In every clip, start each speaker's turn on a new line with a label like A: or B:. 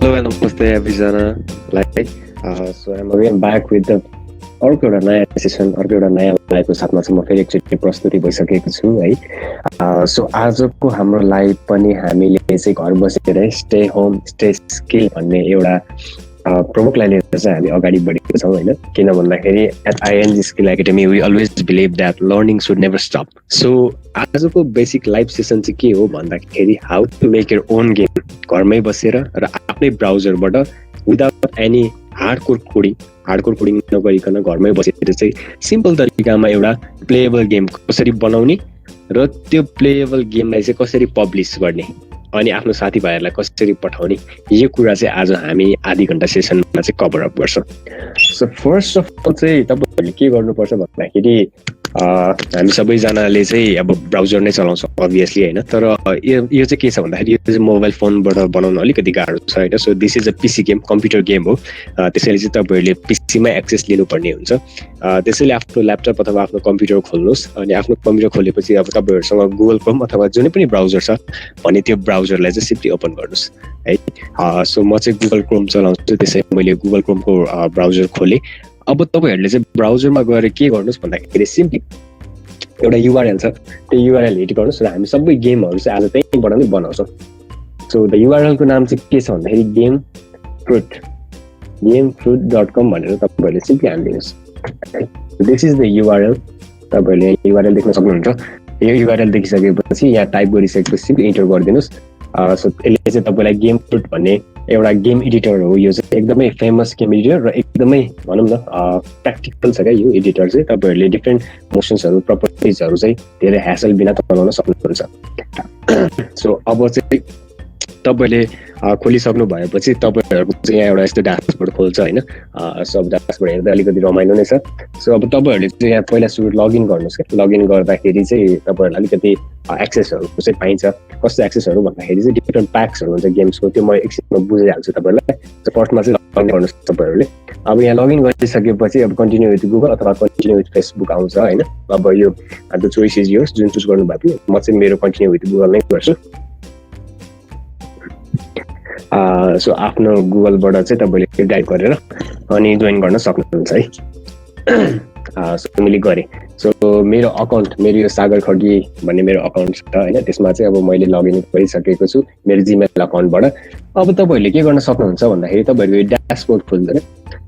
A: Hello and namaste everyजनालाई so I'm again back with the अर्को एउटा नयाँ सेसन अर्को एउटा नयाँ लाइभको साथमा चाहिँ म फेरि एकचोटि प्रस्तुति भइसकेको छु है। सो आजको हाम्रो लाइभ पनि हामीले चाहिँ घर बसेर स्टे होम स्टे स्किल भन्ने एउटा प्रमुखलाई लिएर चाहिँ हामी अगाडि बढेको छौँ होइन। किन भन्दाखेरि at ING skill academy we always believe that learning should never stop. So आजको बेसिक लाइभ सेसन चाहिँ के हो भन्दाखेरि how to make your own game घरमै बसेर र आफ्नै ब्राउजरबाट विदाउट एनी हार्डकोर कोडिङ नगरिकन घरमै बसेर चाहिँ सिम्पल तरिकामा एउटा प्लेएबल गेम कसरी बनाउने र त्यो प्लेएबल गेमलाई चाहिँ कसरी पब्लिस गर्ने अनि आफ्नो साथीभाइहरूलाई कसरी पठाउने यो कुरा चाहिँ आज हामी आधी घन्टा सेसनमा चाहिँ कभर अप गर्छौँ। सो फर्स्ट अफ अल चाहिँ तपाईँहरूले के गर्नुपर्छ भन्दाखेरि हामी सबैजनाले चाहिँ अब ब्राउजर नै चलाउँछ अभियसली होइन। तर यो चाहिँ के छ भन्दाखेरि यो चाहिँ मोबाइल फोनबाट बनाउन अलिकति गाह्रो छ होइन। सो दिस इज अ पिसी गेम, कम्प्युटर गेम हो। त्यसैले चाहिँ तपाईँहरूले पिसीमै एक्सेस लिनुपर्ने हुन्छ। त्यसैले आफ्नो ल्यापटप अथवा आफ्नो कम्प्युटर खोल्नुहोस् अनि आफ्नो कम्प्युटर खोलेपछि अब तपाईँहरूसँग गुगल क्रोम अथवा जुनै पनि ब्राउजर छ भने त्यो ब्राउजरलाई चाहिँ सिम्पली ओपन गर्नुहोस् है। सो म चाहिँ गुगल क्रोम चलाउँछु, त्यसैले मैले गुगल क्रोमको ब्राउजर खोलेँ। अब तपाईँहरूले चाहिँ ब्राउजरमा गएर के गर्नुहोस् भन्दाखेरि सिम्पली एउटा युआरएल छ, त्यो युआरएल हिट गर्नुहोस् र हामी सबै गेमहरू चाहिँ आज त्यहीँबाट नै बनाउँछौँ। सो द युआरएलको नाम चाहिँ के छ भन्दाखेरि gamefruit.com भनेर तपाईँहरूले सिम्पली हालिदिनुहोस्। This is the URL. तपाईँहरूले युआरएल देख्न सक्नुहुन्छ। यो युआरएल देखिसकेपछि यहाँ टाइप गरिसकेपछि सिम्पली इन्टर गरिदिनुहोस्। सो यसले चाहिँ तपाईँलाई गेम फ्रुट भन्ने एउटा गेम एडिटर हो। यो चाहिँ एकदमै फेमस गेम एडिटर र एकदमै भनौँ न प्र्याक्टिकल छ क्या यो एडिटर चाहिँ। तपाईँहरूले डिफ्रेन्ट मोसन्सहरू प्रपर्टिजहरू चाहिँ धेरै ह्यासल बिना चलाउन सक्नुहुन्छ। सो अब चाहिँ तपाईँले खोलिसक्नु भएपछि तपाईँहरूको चाहिँ यहाँ एउटा यस्तो ड्यासबोर्ड खोल्छ होइन। सब ड्यासबोर्ड हेर्दा अलिकति रमाइलो नै छ। सो अब तपाईँहरूले चाहिँ यहाँ पहिला सुरु लगइन गर्नुहोस् क्या। लगइन गर्दाखेरि चाहिँ तपाईँहरूलाई अलिकति एक्सेसहरू चाहिँ पाइन्छ। कस्तो एक्सेसहरू भन्दाखेरि चाहिँ डिफ्रेन्ट प्याक्सहरू हुन्छ गेम्सको, त्यो म एकछिनमा बुझाइहाल्छु तपाईँहरूलाई। फर्स्टमा चाहिँ लगइन गर्नुहोस् तपाईँहरूले। अब यहाँ लगइन गरिसकेपछि अब कन्टिन्यू विथ गुगल अथवा कन्टिन्यू विथ फेसबुक आउँछ होइन। अब यो द चोइस इज योर्स, जुन चुज गर्नुभयो पनि म चाहिँ मेरो कन्टिन्यू विथ गुगल नै गर्छु। सो आफ्नो गुगलबाट चाहिँ तपाईँले टाइप गरेर अनि जोइन गर्न सक्नुहुन्छ है। सो मैले गरेँ। सो मेरो अकाउन्ट, मेरो यो सागर खड्गी भन्ने मेरो अकाउन्ट छ होइन। त्यसमा चाहिँ अब मैले लगइन गरिसकेको छु मेरो जिमेल अकाउन्टबाट। अब तपाईँहरूले के गर्न सक्नुहुन्छ भन्दाखेरि तपाईँहरूको यो ड्यासबोर्ड खोल्दैन।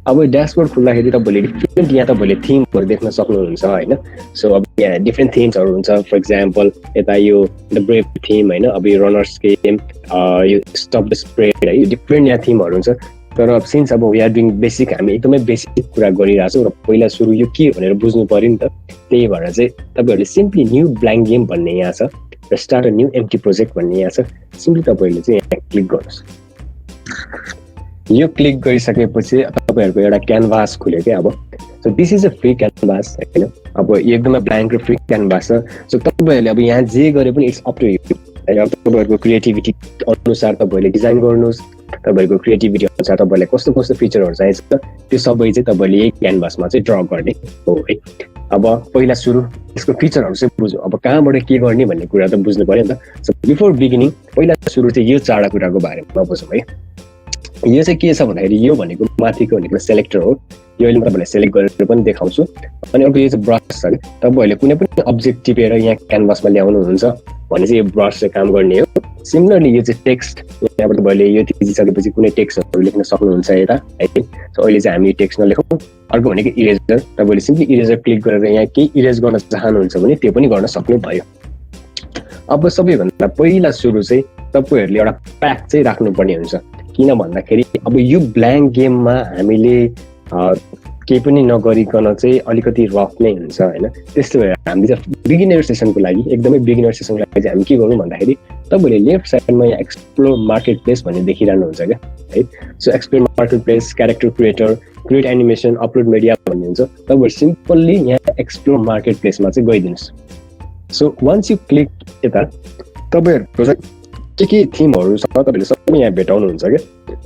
A: अब यो ड्यासबोर्ड खोल्दाखेरि तपाईँले डिफ्रेन्ट यहाँ तपाईँले थिमहरू देख्न सक्नुहुन्छ होइन। सो अब यहाँ डिफ्रेन्ट थिम्सहरू हुन्छ। फर इक्जाम्पल यता यो द ब्रेभ थिम होइन, अब यो रनर्स गेम, यो स्टप द स्प्रेड है, यो डिफ्रेन्ट यहाँ थिमहरू हुन्छ। तर अब सिन्स अब वी आर डुइङ बेसिक, हामी एकदमै बेसिक कुरा गरिरहेको छौँ र पहिला सुरु यो के भनेर बुझ्नु पऱ्यो नि त। त्यही भएर चाहिँ तपाईँहरूले सिम्पली न्यू ब्ल्याङ्क गेम भन्ने यहाँ छ र start a new empty project भन्ने यहाँ छ। सिम्पली तपाईँहरूले चाहिँ यहाँ क्लिक गर्नुहोस्। यो क्लिक गरिसकेपछि तपाईँहरूको एउटा क्यानभास खुल्यो क्या। अब so this is a free canvas होइन। अब यो एकदमै ब्ल्याङ्क र फ्री क्यानभास छ। सो तपाईँहरूले अब यहाँ जे गरे पनि इट्स अप टु यु। अब तपाईँहरूको क्रिएटिभिटी अनुसार तपाईँहरूले डिजाइन गर्नुहोस्। तपाईँहरूको क्रिएटिभिटी अनुसार तपाईँलाई कस्तो कस्तो फिचरहरू चाहिन्छ त्यो सबै चाहिँ तपाईँले यही क्यानभासमा चाहिँ ड्र गर्ने हो है। अब पहिला सुरु यसको फिचरहरू चाहिँ बुझ्नु, अब कहाँबाट के गर्ने भन्ने कुरा त बुझ्नु पऱ्यो नि त। सो बिफोर बिगिनिङ पहिला सुरु चाहिँ यो चारवटा कुराको बारेमा बुझौँ है। यो चाहिँ के छ भन्दाखेरि यो भनेको माथिको भनेको सेलेक्टर हो। यो अहिले म तपाईँलाई सेलेक्ट गरेर पनि देखाउँछु। अनि अर्को यो चाहिँ ब्रस छ कि तपाईँहरूले कुनै पनि अब्जेक्ट टिपेर यहाँ क्यानभासमा ल्याउनुहुन्छ भने चाहिँ यो ब्रस चाहिँ काम गर्ने हो। सिमिलरली यो चाहिँ टेक्स्ट, यहाँबाट तपाईँले यो थिचिसकेपछि कुनै टेक्स्टहरू लेख्न सक्नुहुन्छ यता है। सो अहिले चाहिँ हामी टेक्स्ट नलेखौँ। अर्को भनेको इरेजर, तपाईँले सिम्पली इरेजर क्लिक गरेर यहाँ केही इरेज गर्न चाहनुहुन्छ भने त्यो पनि गर्न सक्नु भयो। अब सबैभन्दा पहिला सुरु चाहिँ तपाईँहरूले एउटा प्याक चाहिँ राख्नुपर्ने हुन्छ। किन भन्दाखेरि अब यो ब्ल्याङ्क गेममा हामीले केही पनि नगरिकन चाहिँ अलिकति रफ नै हुन्छ होइन। त्यस्तो भएर हामीले चाहिँ बिगिनर सेसनको लागि एकदमै बिगिनर सेसनको लागि चाहिँ हामी के गरौँ भन्दाखेरि तपाईँले लेफ्ट साइडमा यहाँ एक्सप्लोर मार्केट प्लेस भन्ने देखिरहनुहुन्छ क्या है। So explore market place, character creator, create animation, upload media भन्ने हुन्छ। तपाईँहरू सिम्पल्ली यहाँ एक्सप्लोर मार्केट प्लेसमा चाहिँ गइदिनुहोस्। सो वान्स यु क्लिक यता तपाईँहरूको चाहिँ के थिमहरू छ तपाईँहरूले सबै यहाँ भेटाउनुहुन्छ क्या।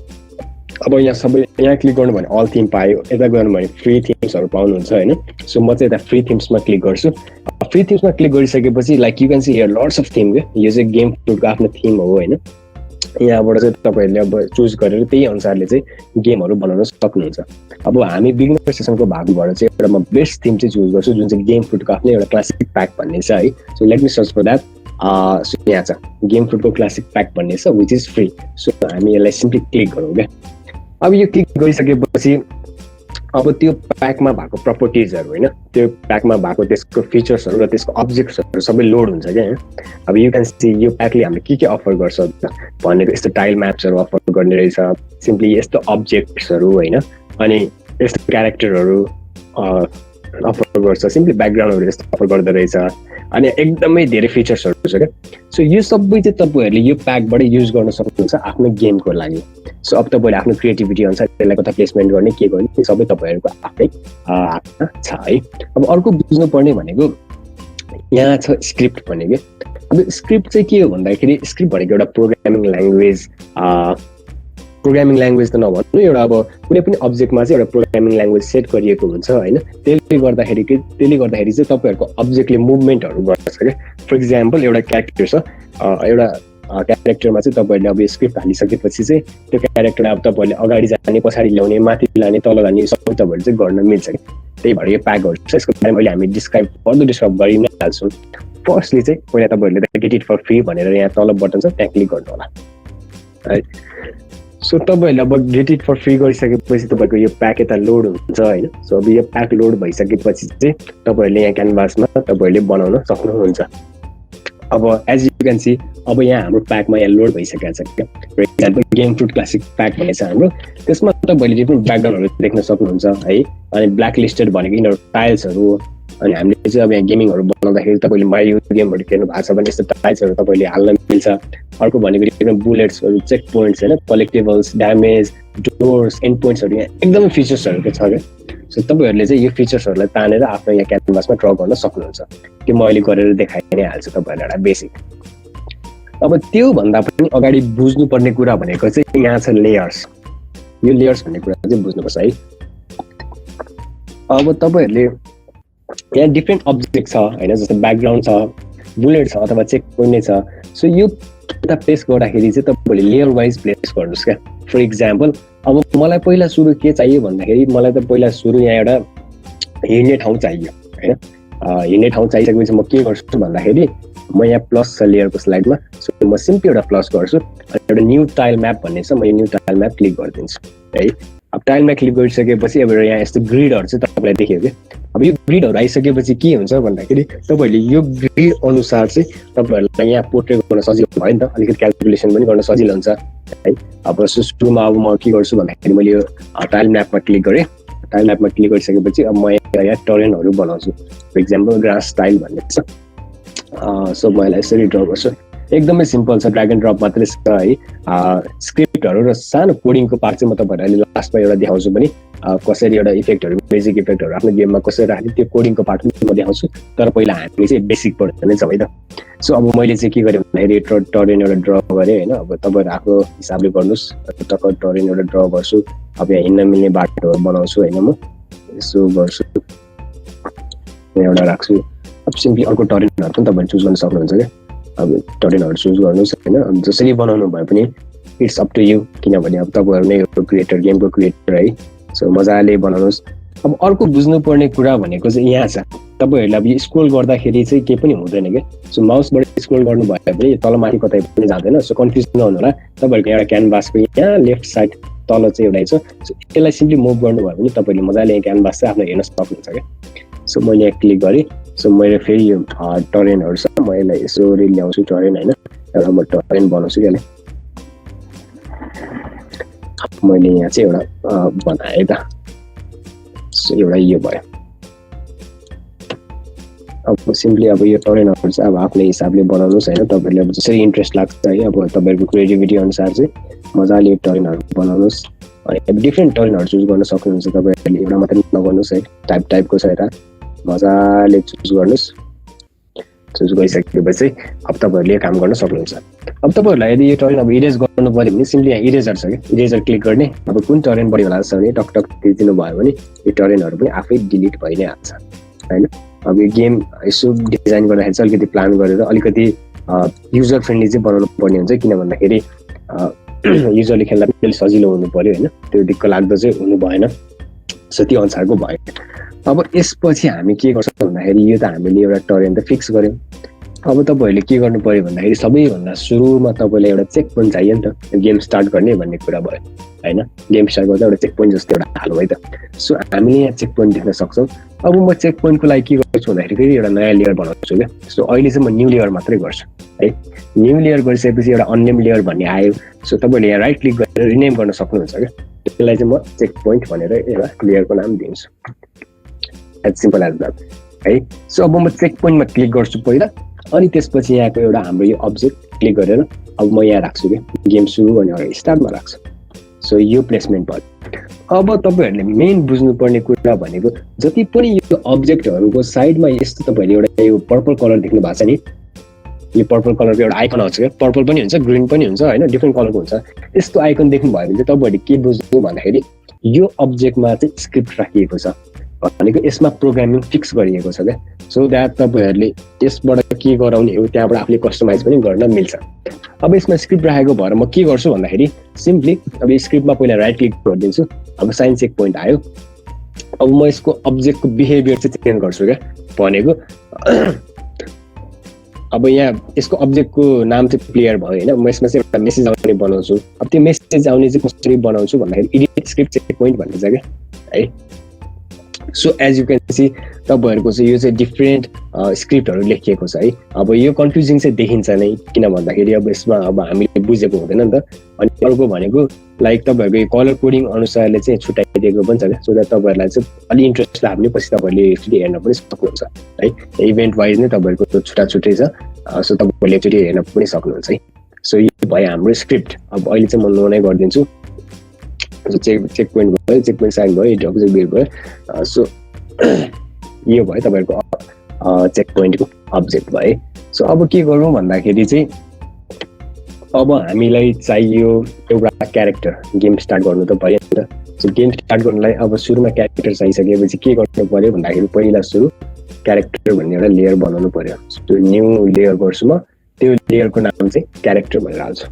A: अब यहाँ सबै यहाँ क्लिक गर्नु भने अल थिम पायो, यता गर्नु भने फ्री थिम्सहरू पाउनुहुन्छ होइन। सो म चाहिँ यता फ्री थिम्समा क्लिक गर्छु। फ्री थिम्समा क्लिक गरिसकेपछि like you can see here lots of theme क्या। यो चाहिँ गेम फ्रुटको आफ्नो थिम हो होइन। यहाँबाट चाहिँ तपाईँहरूले अब चुज गरेर त्यही अनुसारले चाहिँ गेमहरू बनाउन सक्नुहुन्छ। अब हामी बिगिनर सेसनको भागबाट चाहिँ एउटा म बेस्ट थिम चाहिँ चुज गर्छु जुन चाहिँ गेम फ्रुटको आफ्नै एउटा क्लासिक प्याक भन्ने छ है। So let me search for that. So यहाँ छ गेम फ्रुटको क्लासिक प्याक भन्ने छ विच इज फ्री। सो हामी यसलाई सिम्पली क्लिक गरौँ क्या। अब यो क्लिक गरिसकेपछि अब त्यो प्याकमा भएको प्रपर्टिजहरू होइन, त्यो प्याकमा भएको त्यसको फिचर्सहरू र त्यसको अब्जेक्ट्सहरू सबै लोड हुन्छ क्या। अब यु क्यान सी यो प्याकले हामीले के अफर गर्छ भनेको यस्तो टाइल म्याप्सहरू अफर गर्ने रहेछ, सिम्पली यस्तो अब्जेक्ट्सहरू होइन, अनि यस्तो क्यारेक्टरहरू अफर गर्छ, सिम्पली ब्याकग्राउन्डहरू यस्तो अफर गर्दो रहेछ, अनि एकदमै धेरै फिचर्सहरू छ क्या। सो यो सबै चाहिँ तपाईँहरूले यो प्याकबाट युज गर्न सक्नुहुन्छ आफ्नो गेमको लागि। सो अब तपाईँले आफ्नो क्रिएटिभिटी अनुसार त्यसलाई कता प्लेसमेन्ट गर्ने के गर्ने त्यो सबै तपाईँहरूको आफ्नै हातमा छ है। अब अर्को बुझ्नुपर्ने भनेको यहाँ छ स्क्रिप्ट भनेको। अब स्क्रिप्ट चाहिँ के हो भन्दाखेरि स्क्रिप्ट भनेको एउटा प्रोग्रामिङ ल्याङ्ग्वेज त नभन्नु, एउटा अब कुनै पनि अब्जेक्टमा चाहिँ एउटा प्रोग्रामिङ ल्याङ्ग्वेज सेट गरिएको हुन्छ होइन। त्यसले गर्दाखेरि चाहिँ तपाईँहरूको अब्जेक्टले मुभमेन्टहरू गर्छ क्या। फर इक्जाम्पल एउटा क्यारेक्टर छ, एउटा क्यारेक्टरमा चाहिँ तपाईँहरूले अब स्क्रिप्ट हालिसकेपछि चाहिँ त्यो क्यारेक्टर अब तपाईँहरूले अगाडि जाने, पछाडि ल्याउने, माथि लाने, तल लाने सबै तपाईँहरूले चाहिँ गर्न मिल्छ क्या। त्यही भएर यो प्याकहरू छ, यसको बारेमा अहिले हामी डिस्क्राइब गरि नै हाल्छौँ। फर्स्टली चाहिँ पहिला तपाईँहरूले गेट इट फर फ्री भनेर यहाँ तल बटन छ त्यहाँ क्लिक गर्नु होला है। सो तपाईँहरूले अब गेट इट फर फ्री गरिसकेपछि तपाईँको यो प्याक यता लोड हुन्छ होइन। सो अब यो प्याक लोड भइसकेपछि चाहिँ तपाईँहरूले यहाँ क्यानभासमा तपाईँहरूले बनाउन सक्नुहुन्छ। अब एज यु क्यान सी अब यहाँ हाम्रो प्याकमा यहाँ लोड भइसकेको छ क्या। For example game fruit classic pack भन्ने छ हाम्रो, त्यसमा तपाईँले डिफ्रेन्ट ब्याकग्राउन्डहरू देख्न सक्नुहुन्छ है। अनि ब्ल्याक लिस्टेड भनेको यिनीहरू टाइल्सहरू, अनि हामीले चाहिँ अब यहाँ गेमिङहरू बनाउँदाखेरि तपाईँले माइयो गेमहरू खेल्नु भएको छ भने यस्तो टाइल्सहरू तपाईँले हाल्न मिल्छ। अर्को भनेको बुलेट्सहरू, चेक पोइन्ट्स होइन, कलेक्टेबल्स, ड्यामेज, डोर्स, एन्ड पोइन्ट्सहरू यहाँ एकदमै फिचर्सहरूको छ क्या। सो तपाईँहरूले चाहिँ यो फिचर्सहरूलाई तानेर आफ्नो यहाँ क्यानभासमा ड्र गर्न सक्नुहुन्छ। त्यो म अहिले गरेर देखाइ नै हाल्छु तपाईँहरूलाई एउटा बेसिक। अब त्योभन्दा पनि अगाडि बुझ्नुपर्ने कुरा भनेको चाहिँ यहाँ छ लेयर्स। यो लेयर्स भन्ने कुरा चाहिँ बुझ्नुपर्छ है। अब तपाईँहरूले यहाँ डिफ्रेन्ट अब्जेक्ट छ होइन, जस्तो ब्याकग्राउन्ड छ, बुलेट छ अथवा चेक पोइन्ट नै छ। सो यो यता प्लेस गर्दाखेरि चाहिँ तपाईँले लेयर वाइज प्लेस गर्नुहोस् क्या। फर इक्जाम्पल अब मलाई पहिला सुरु के चाहियो भन्दाखेरि मलाई त पहिला सुरु यहाँ एउटा हिँड्ने ठाउँ चाहियो होइन। हिँड्ने ठाउँ चाहिसकेपछि म के गर्छु भन्दाखेरि म यहाँ प्लस छ लेयरको स्लाइडमा, सो म सिम्पली एउटा प्लस गर्छु, अनि एउटा न्यू टाइल म्याप भन्ने छ, म यो न्यू टाइल म्याप क्लिक गरिदिन्छु है। अब टाइलमा क्लिक गरिसकेपछि अब यहाँ यस्तो ग्रिडहरू चाहिँ तपाईँलाई देखियो क्या। अब यो ग्रिडहरू आइसकेपछि के हुन्छ भन्दाखेरि तपाईँहरूले यो ग्रिड अनुसार चाहिँ तपाईँहरूलाई यहाँ पोर्ट्रेट गर्न सजिलो भयो नि त, अलिकति क्यालकुलेसन पनि गर्न सजिलो हुन्छ है। अब सुरुमा अब म के गर्छु भन्दाखेरि मैले यो टाइल म्यापमा क्लिक गरेँ। टाइल म्यापमा क्लिक गरिसकेपछि अब म यहाँ टरेनहरू बनाउँछु। फर इक्जाम्पल ग्रास टाइल भन्ने छ। सो म यसलाई यसरी ड्र गर्छु, एकदमै सिम्पल छ, ड्र्याग एन्ड ड्रप मात्रै छ है। स्क्रिप्टहरू र सानो कोडिङको पार्ट चाहिँ म तपाईँहरूलाई लास्टमा एउटा देखाउँछु पनि, कसरी एउटा इफेक्टहरू, बेसिक इफेक्टहरू आफ्नो गेममा कसरी राख्ने त्यो कोडिङको पार्ट पनि म देखाउँछु। तर पहिला हामी चाहिँ बेसिकबाट नै छौँ है त। सो अब मैले चाहिँ के गरेँ भन्दाखेरि टरेन एउटा ड्र गरेँ होइन। अब तपाईँहरू आफ्नो हिसाबले गर्नुहोस्, टक्क टरेन एउटा ड्र गर्छु। अब यहाँ हिँड्न मिल्ने बाटोहरू बनाउँछु होइन, म यसो गर्छु, यहाँ एउटा राख्छु। अब सिम्पली अर्को टरेनहरू पनि तपाईँले चुज गर्न सक्नुहुन्छ क्या। अब टरेनहरू चुज गर्नुहोस् होइन। अब जसरी बनाउनु भए पनि इट्स अप टु यु, किनभने अब तपाईँहरू नै यो क्रिएटर, गेमको क्रिएटर है। सो मजाले बनाउनुहोस्। अब अर्को बुझ्नुपर्ने कुरा भनेको चाहिँ यहाँ छ, तपाईँहरूले अब यो स्क्रोल गर्दाखेरि चाहिँ केही पनि हुँदैन क्या। सो माउसबाट स्क्रोल गर्नु भयो भने तलमाथि कतै पनि जाँदैन। सो कन्फ्युज नहुनु होला, तपाईँहरूको एउटा क्यानभासको यहाँ लेफ्ट साइड तल चाहिँ एउटा छ। सो यसलाई सिम्पली मुभ गर्नुभयो भने तपाईँले मजाले क्यानभास चाहिँ आफ्नो हेर्न सक्नुहुन्छ क्या। सो मैले यहाँ क्लिक गरेँ। सो मैले फेरि यो टरेनहरू छ, म यसलाई यसरी ल्याउँछु टरेन होइन, एउटा म टरेन बनाउँछु क्या। मैले यहाँ चाहिँ एउटा बनाएँ त। सो एउटा यो भयो। अब सिम्पली अब यो टरेनहरू चाहिँ अब आफ्नै हिसाबले बनाउनुहोस् होइन। तपाईँहरूले अब जसरी इन्ट्रेस्ट लाग्छ है, अब तपाईँहरूको क्रिएटिभिटी अनुसार चाहिँ मजाले टरेनहरू बनाउनुहोस्। अनि अब डिफ्रेन्ट टरेनहरू चुज गर्न सक्नुहुन्छ तपाईँहरूले, एउटा मात्रै नगर्नुहोस् है। टाइपको छ यता, मजाले चुज गर्नुहोस्। चुज गरिसकेपछि अब तपाईँहरूले काम गर्न सक्नुहुन्छ। अब तपाईँहरूलाई यदि यो टरेन अब इरेज गर्नु पऱ्यो भने सिम्पली यहाँ इरेजर छ क्या, इरेजर क्लिक गर्ने। अब कुन टरेन बढी होला छ भने टक टक दिनु भयो भने यो टरेनहरू पनि आफै डिलिट भइ नै हाल्छ होइन। अब यो गेम यसो डिजाइन गर्दाखेरि चाहिँ अलिकति प्लान गरेर अलिकति युजर फ्रेन्डली चाहिँ बनाउनु पर्ने हुन्छ, किन भन्दाखेरि युजली खेल्दा पनि अलिक सजिलो हुनु पर्यो होइन, त्यो दिक्क लाग्दो चाहिँ हुनु भएन। सो त्यो अनुसारको भयो। अब यसपछि हामी के गर्छौँ भन्दाखेरि यो त हामीले एउटा टरेन त फिक्स गऱ्यौँ। अब तपाईँहरूले के गर्नु पर्यो भन्दाखेरि सबैभन्दा सुरुमा तपाईँलाई एउटा चेक पोइन्ट चाहियो नि त, गेम स्टार्ट गर्ने भन्ने कुरा भयो होइन। गेम स्टार्ट गर्दा एउटा चेक पोइन्ट जस्तो एउटा हाल्नु है त। सो हामीले यहाँ चेक पोइन्ट देख्न सक्छौँ। अब म चेक पोइन्टको लागि के गर्छु भन्दाखेरि फेरि एउटा नयाँ लेयर बनाउँछु क्या। सो अहिले चाहिँ म न्यू लेयर मात्रै गर्छु है। न्यू लेयर गरिसकेपछि एउटा अननेम लेयर भन्ने आयो। सो तपाईँले यहाँ राइट क्लिक गरेर रिनेम गर्न सक्नुहुन्छ क्या। त्यसलाई चाहिँ म चेक पोइन्ट भनेर एउटा लेयरको नाम दिन्छु। एज सिम्पल एज द्याट है। सो अब म चेक पोइन्टमा क्लिक गर्छु पहिला, अनि त्यसपछि यहाँको एउटा हाम्रो यो अब्जेक्ट क्लिक गरेर अब म यहाँ राख्छु कि गेम सुरु भनेर स्टार्टमा राख्छु। सो यो प्लेसमेन्ट भयो। अब तपाईँहरूले मेन बुझ्नुपर्ने कुरा भनेको जति पनि यो अब्जेक्टहरूको साइडमा यस्तो तपाईँहरूले एउटा यो पर्पल कलर देख्नु भएको छ नि, यो पर्पल कलरको एउटा आइकन आउँछ क्या। पर्पल पनि हुन्छ, ग्रिन पनि हुन्छ होइन, डिफ्रेन्ट कलरको हुन्छ। यस्तो आइकन देख्नुभयो भने चाहिँ तपाईँहरूले के बुझ्नु भन्दाखेरि यो अब्जेक्टमा चाहिँ स्क्रिप्ट राखिएको छ भनेको यसमा प्रोग्रामिङ फिक्स गरिएको छ क्या। सो द्याट तपाईँहरूले त्यसबाट के गराउने हो त्यहाँबाट आफूले कस्टमाइज पनि गर्न मिल्छ। अब यसमा स्क्रिप्ट राखेको भएर म के गर्छु भन्दाखेरि सिम्पली अब स्क्रिप्टमा पहिला राइट क्लिक गरिदिन्छु। अब साइन चेक पोइन्ट आयो। अब म यसको अब्जेक्टको बिहेभियर चाहिँ चेन्ज गर्छु क्या। भनेको अब यहाँ यसको अब्जेक्टको नाम चाहिँ प्लेयर भयो होइन। म यसमा चाहिँ एउटा मेसेज आउने बनाउँछु। अब त्यो मेसेज आउने चाहिँ कसरी बनाउँछु भन्दाखेरि एडिट स्क्रिप्ट चेक पोइन्ट भन्ने छ क्या है। So as you can see तपाईँहरूको चाहिँ यो चाहिँ डिफ्रेन्ट स्क्रिप्टहरू लेखिएको छ है। अब यो कन्फ्युजिङ चाहिँ देखिन्छ नै, किन भन्दाखेरि अब यसमा अब हामीले बुझेको हुँदैन नि त। अनि अर्को भनेको लाइक तपाईँहरूको यो कलर कोडिङ अनुसारले चाहिँ छुट्याइदिएको पनि छ क्या। सो द्याट तपाईँहरूलाई चाहिँ अलिक इन्ट्रेस्ट लाग्यो भने पछि तपाईँहरूले एकचोटि हेर्न पनि सक्नुहुन्छ है। इभेन्ट वाइज नै तपाईँहरूको छुट्टा छुट्टै छ। सो तपाईँहरूले एकचोटि हेर्न पनि सक्नुहुन्छ है। सो यो भयो हाम्रो स्क्रिप्ट। अब अहिले चाहिँ म नो नै गरिदिन्छु। चेक पोइन्ट भयो, चेक पोइन्ट साइन भयो, अब्जेक्ट बिल्ड भयो। सो यो भयो तपाईँहरूको चेक पोइन्टको अब्जेक्ट भयो। सो अब के गरौँ भन्दाखेरि चाहिँ अब हामीलाई चाहियो एउटा क्यारेक्टर। गेम स्टार्ट गर्नु त भयो नि त। सो गेम स्टार्ट गर्नलाई अब सुरुमा क्यारेक्टर चाहिसकेपछि के गर्नु पर्यो भन्दाखेरि पहिला सुरु क्यारेक्टर भन्ने एउटा लेयर बनाउनु पर्यो। सो न्यू लेयर गर्छु म। त्यो लेयरको नाम चाहिँ क्यारेक्टर भनेर हाल्छु।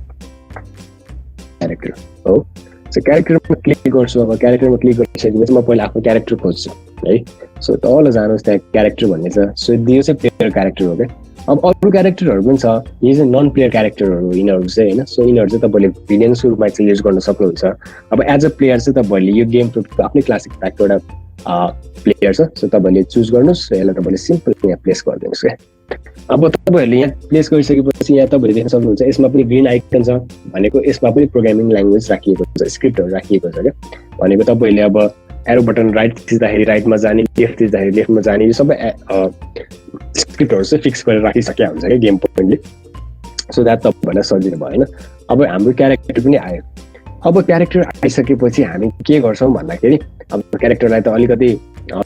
A: क्यारेक्टर हो। सो क्यारेक्टरमा क्लिक गर्छु। अब क्यारेक्टरमा क्लिक गरिसकेपछि म पहिला आफ्नो क्यारेक्टर खोज्छु है। सो तल जानुहोस्, त्यहाँ क्यारेक्टर भन्ने छ। सो यो चाहिँ प्लेयर क्यारेक्टर हो क्या। अब अरू क्यारेक्टरहरू पनि छ, यो चाहिँ नन प्लेयर क्यारेक्टरहरू यिनीहरू चाहिँ होइन। सो यिनीहरू चाहिँ तपाईँले भिलेन्स रूपमा चाहिँ युज गर्न सक्नुहुन्छ। अब एज अ प्लेयर चाहिँ तपाईँहरूले यो गेम प्रुफको आफ्नै क्लासिक प्याकको एउटा प्लेयर छ। सो तपाईँले चुज गर्नुहोस् र यसलाई तपाईँले सिम्पल यहाँ प्लेस गरिदिनुहोस् क्या। अब तपाईँहरूले यहाँ प्लेस गरिसकेपछि यहाँ तपाईँहरूले देख्न सक्नुहुन्छ यसमा पनि ग्रिन आइकन छ। भनेको यसमा पनि प्रोग्रामिङ ल्याङ्ग्वेज राखिएको छ, स्क्रिप्टहरू राखिएको छ क्या। भनेको तपाईँहरूले अब एरो बटन राइट थिच्दाखेरि राइटमा जाने, लेफ्ट थिच्दाखेरि लेफ्टमा जाने, यो सबै स्क्रिप्टहरू चाहिँ फिक्स गरेर राखिसकेका हुन्छ क्या गेम पोइन्टले। सो द्याट तपाईँहरूलाई सजिलो भयो होइन। अब हाम्रो क्यारेक्टर पनि आयो। अब क्यारेक्टर आइसकेपछि हामी के गर्छौँ भन्दाखेरि अब क्यारेक्टरलाई त अलिकति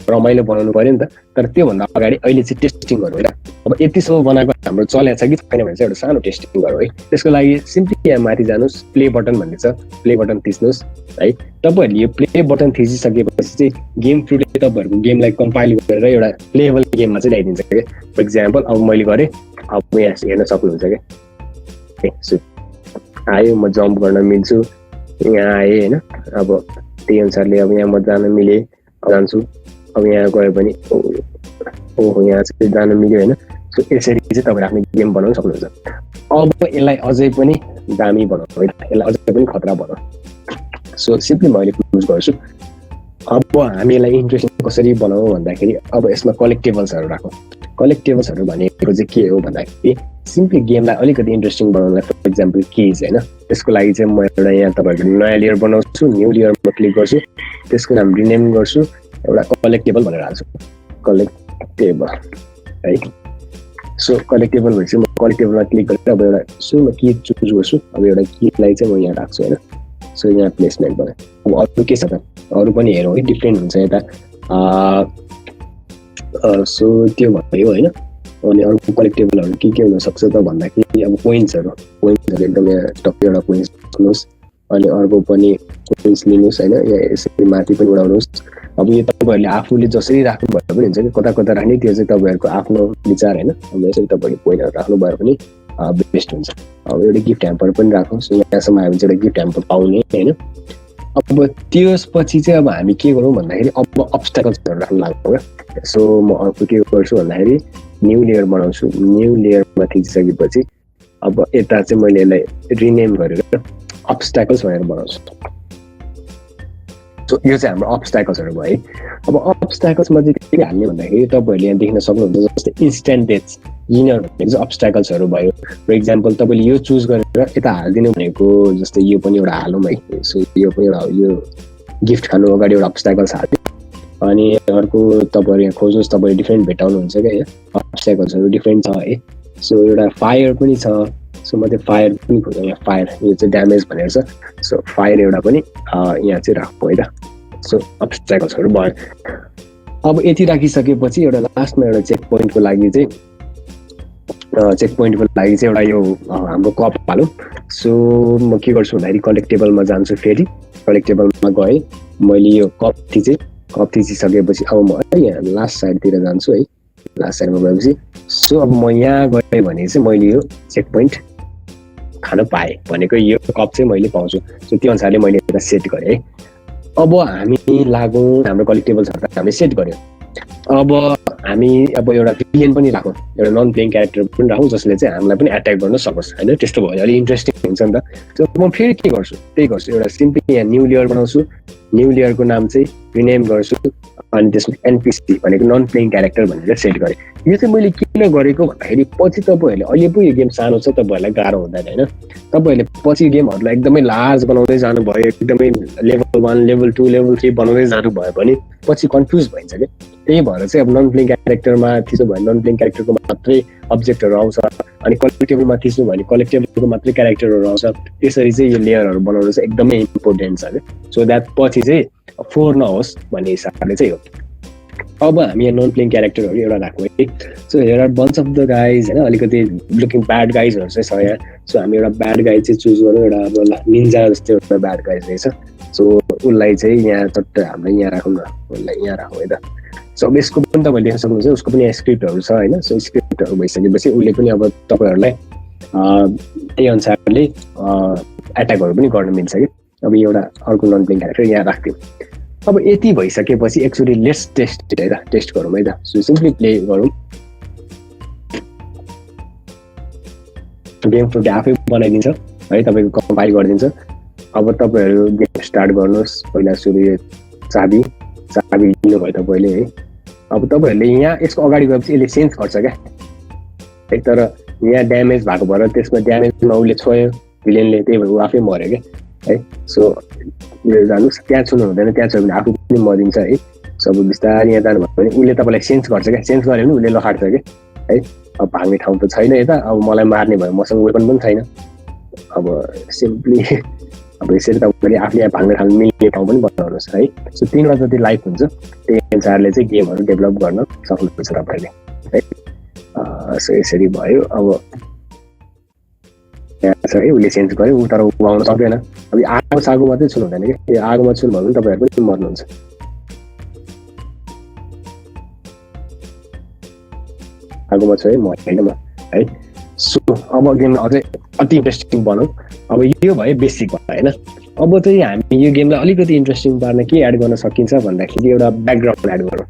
A: रमाइलो बनाउनु पर्यो नि त। तर त्योभन्दा अगाडि अहिले चाहिँ टेस्टिङ गरौँ होइन। अब यतिसम्म बनाएको हाम्रो चलेको छ कि छैन भने चाहिँ एउटा सानो टेस्टिङ गरौँ है। त्यसको लागि सिम्पली यहाँ माथि जानुहोस्, प्ले बटन भन्ने छ, प्ले बटन थिच्नुहोस् है। तपाईँहरूले यो प्ले बटन थिचिसकेपछि चाहिँ गेम फ्रुटले तपाईँहरूको गेमलाई कम्पाइल गरेर एउटा प्लेबल गेममा चाहिँ ल्याइदिन्छ क्या। फर इक्जाम्पल अब मैले गरेँ, अब यहाँ हेर्न सक्नुहुन्छ क्या। सो आयो, म जम्प गर्न मिल्छु, यहाँ आएँ होइन। अब त्यही अनुसारले अब यहाँ म जान मिलेँ, जान्छु। अब यहाँ गयो भने ओहो यहाँ चाहिँ जान मिल्यो होइन। सो यसरी चाहिँ तपाईँले आफ्नो गेम बनाउन सक्नुहुन्छ। अब यसलाई अझै पनि दामी बनाउनु है, यसलाई अझै पनि खतरा बनाऊ। सो सिम्पली मैले क्लोज गर्छु। अब हामी यसलाई इन्ट्रेस्टिङ कसरी बनाऊ भन्दाखेरि अब यसमा कलेक्टेबल्सहरू राखौँ। कलेक्टेबल्सहरू भनेको चाहिँ के हो भन्दाखेरि सिम्पली गेमलाई अलिकति इन्ट्रेस्टिङ बनाउनलाई फर इक्जाम्पल केज होइन। त्यसको लागि चाहिँ म एउटा यहाँ तपाईँहरूको नयाँ लेयर बनाउँछु, न्यू लेयरमा क्लिक गर्छु, त्यसको नाम रिनेम गर्छु, एउटा कलेक्टेबल भनेर हाल्छु, कलेक्टेबल है। सो कलेक्टेबल भएपछि म कलेक्टेबलमा क्लिक गरेर अब एउटा सुरुमा की चुज गर्छु। अब एउटा कीलाई चाहिँ म यहाँ राख्छु होइन। सो यहाँ प्लेसमेन्ट भयो। अब अरू के छ त, अरू पनि हेरौँ है, डिफ्रेन्ट हुन्छ यता। सो त्यो भयो होइन। अनि अर्को कलेक्टेबलहरू के हुनसक्छ त भन्दाखेरि अब पोइन्ट्सहरू एकदम यहाँ टक्कै एउटा पोइन्ट्स लिनुहोस्। अनि अर्को पनि पोइन्ट्स लिनुहोस् होइन। यहाँ यसरी माथि पनि उडाउनुहोस्। अब यो तपाईँहरूले आफूले जसरी राख्नु भए पनि हुन्छ कि कता कता राख्ने, त्यो चाहिँ तपाईँहरूको आफ्नो विचार होइन। अब यसरी तपाईँहरूले पोइन्टहरू राख्नु भए पनि बेस्ट हुन्छ। अब एउटा गिफ्ट ह्याम्पर पनि राखौँ। सो यहाँसम्म आयो भने चाहिँ एउटा गिफ्ट ह्याम्पर पाउने होइन। अब त्यसपछि चाहिँ अब हामी के गरौँ भन्दाखेरि अब अब्स्ट्याकल्सहरू राख्न लाग्छौँ क्या। सो म अर्को के गर्छु भन्दाखेरि न्यू लेयर बनाउँछु। न्यू लेयरमा थिचिसकेपछि अब यता चाहिँ मैले यसलाई रिनेम गरेर अब्स्ट्याकल्स भनेर बनाउँछु। सो यो चाहिँ हाम्रो अब्स्ट्याकल्सहरू भयो है। अब अब्स्ट्याकल्समा चाहिँ के हाल्ने भन्दाखेरि तपाईँहरूले यहाँ देख्न सक्नुहुन्छ जस्तै इन्स्ट्यान्ट डेथ्स विनर भनेको चाहिँ अब्स्ट्याकल्सहरू भयो। फर इक्जाम्पल तपाईँले यो चुज गरेर यता हालिदिनु भनेको जस्तै यो पनि एउटा हालौँ है। सो यो पनि एउटा यो गिफ्ट खानु अगाडि एउटा अब्स्ट्याकल्स हाल्यो। अनि अर्को तपाईँहरू यहाँ खोज्नुहोस्, तपाईँले डिफ्रेन्ट भेटाउनुहुन्छ क्या यहाँ अब्स्ट्याकल्सहरू डिफ्रेन्ट छ है। सो एउटा फायर पनि छ। सो म त्यो फायर पनि खोज्छु यहाँ। फायर यो चाहिँ ड्यामेज भनेर छ। सो फायर एउटा पनि यहाँ चाहिँ राखौँ है त। सो अब्स्ट्याकल्सहरू भयो। अब यति राखिसकेपछि एउटा लास्टमा एउटा चेक पोइन्टको लागि चाहिँ एउटा यो हाम्रो कप हालौँ। सो म के गर्छु भन्दाखेरि कलेक्टेबलमा जान्छु। फेरि कलेक्टेबलमा गएँ मैले यो कप थिचिसकेपछि अब म यहाँ लास्ट साइडतिर जान्छु है। लास्ट साइडमा गएपछि सो अब म यहाँ गएँ भने चाहिँ मैले यो चेक पोइन्ट खान पाएँ भनेको यो कप चाहिँ मैले पाउँछु। सो त्यो अनुसारले मैले एउटा सेट गरेँ है। अब हामी लागौँ हाम्रो कलेक्टेबल्सहरू हामीले सेट गऱ्यौँ। अब हामी अब एउटा भिलियन पनि राखौँ, एउटा नन प्लेइङ क्यारेक्टर पनि राखौँ जसले चाहिँ हामीलाई पनि एट्याक गर्न सकोस् होइन। त्यस्तो भयो भने अलिक इन्ट्रेस्टिङ हुन्छ नि त। सो म फेरि के गर्छु त्यही गर्छु, एउटा सिम्पली यहाँ न्यू लेयर बनाउँछु। न्यू लेयरको नाम चाहिँ रिनेम गर्छु अनि त्यसमा एनपिसी भनेको नन प्लेइङ क्यारेक्टर भनेर सेट गरेँ। यो चाहिँ मैले किन गरेको भन्दाखेरि पछि तपाईँहरूले अहिले पो यो गेम सानो छ तपाईँहरूलाई गाह्रो हुँदैन होइन। तपाईँहरूले पछि गेमहरूलाई एकदमै लार्ज बनाउँदै जानुभयो, एकदमै लेभल 1 लेभल 2 लेभल 3 बनाउँदै जानुभयो भने पछि कन्फ्युज भइन्छ क्या। त्यही भएर चाहिँ अब नन प्लेइङ क्यारेक्टरमा थिच्नु भयो भने नन प्लेइङ क्यारेक्टरको मात्रै अब्जेक्टहरू आउँछ, अनि कलेक्टेबलमा थिच्नु भयो भने कलेक्टेबलको मात्रै क्यारेक्टरहरू आउँछ। त्यसरी चाहिँ यो लेयरहरू बनाउनु चाहिँ एकदमै इम्पोर्टेन्ट छ क्या। सो द्याट पछि चाहिँ 4 नहोस् भन्ने हिसाबले चाहिँ हो। अब हामी यहाँ नन प्लेइङ क्यारेक्टरहरू एउटा राख्छौँ है। So here are bunch of the guys होइन, अलिकति लुकिङ ब्याड गाइजहरू चाहिँ छ यहाँ। सो हामी एउटा ब्याड गाइज चाहिँ चुज गरौँ, एउटा अब निन्जा जस्तो एउटा ब्याड गाइज रहेछ। सो उसलाई चाहिँ यहाँ चट्ट हामीले यहाँ राखौँ न, उसलाई यहाँ राखौँ है त। सो अब यसको पनि तपाईँले देख्न सक्नुहुन्छ उसको पनि यहाँ स्क्रिप्टहरू छ होइन। सो स्क्रिप्टहरू भइसकेपछि उसले पनि अब तपाईँहरूलाई त्यही अनुसारले एट्याकहरू पनि गर्न मिल्छ कि। अब एउटा अर्को नन प्लेइङ क्यारेक्टर यहाँ राख्थ्यौँ। अब यति भइसकेपछि एक्चुअली लेट्स टेस्ट है त, टेस्ट गरौँ है त। सो सिम्पली प्ले गरौँ। गेम फ्लोट आफै बनाइदिन्छ है, तपाईँको कम्पाइल गरिदिन्छ। अब तपाईँहरू गेम स्टार्ट गर्नुहोस्। पहिला सुरु चाबी लिनुभयो तपाईँले है। अब तपाईँहरूले यहाँ यसको अगाडि गएपछि यसले चेन्ज गर्छ क्या है। तर यहाँ ड्यामेज भएको भएर त्यसमा ड्यामेजमा उसले छोयो भिलेनले, त्यही भएर ऊ आफै मऱ्यो क्या है। सो जानुहोस्, त्यहाँ छुनु हुँदैन, त्यहाँ छ भने आफू पनि मरिन्छ है। सब बिस्तारै यहाँ जानुभयो भने उसले तपाईँलाई चेन्ज गर्छ क्या। चेन्ज गऱ्यो भने उसले लखाट्छ क्या है। अब भाग्ने ठाउँ त छैन यता, अब मलाई मार्ने भयो, मसँग वेपन पनि छैन। अब सिम्पली अब यसरी तपाईँले आफूले भाग्ने ठाउँ मिल्ने ठाउँ पनि बनाउनुहोस् है। सो 3 जति लाइफ हुन्छ, त्यही अनुसारले चाहिँ गेमहरू डेभलप गर्न सक्नुहुन्छ तपाईँले है। सो यसरी भयो। अब यहाँ छ है, उसले चेन्ज गर्यो ऊ, तर ऊ आउन सक्दैन। अब आगो सागो मात्रै छुनु हुँदैन कि, यो आगोमा छुनु भयो भने तपाईँहरू पनि मर्नुहुन्छ। आगोमा छ है, म होइन म है। सो अब गेम अझै अति इन्ट्रेस्टिङ बनाऊ। अब यो भयो बेसिक भयो होइन। अब चाहिँ हामी यो गेमलाई अलिकति इन्ट्रेस्टिङ पार्न के एड गर्न सकिन्छ भन्दाखेरि एउटा ब्याकग्राउन्ड एड गरौँ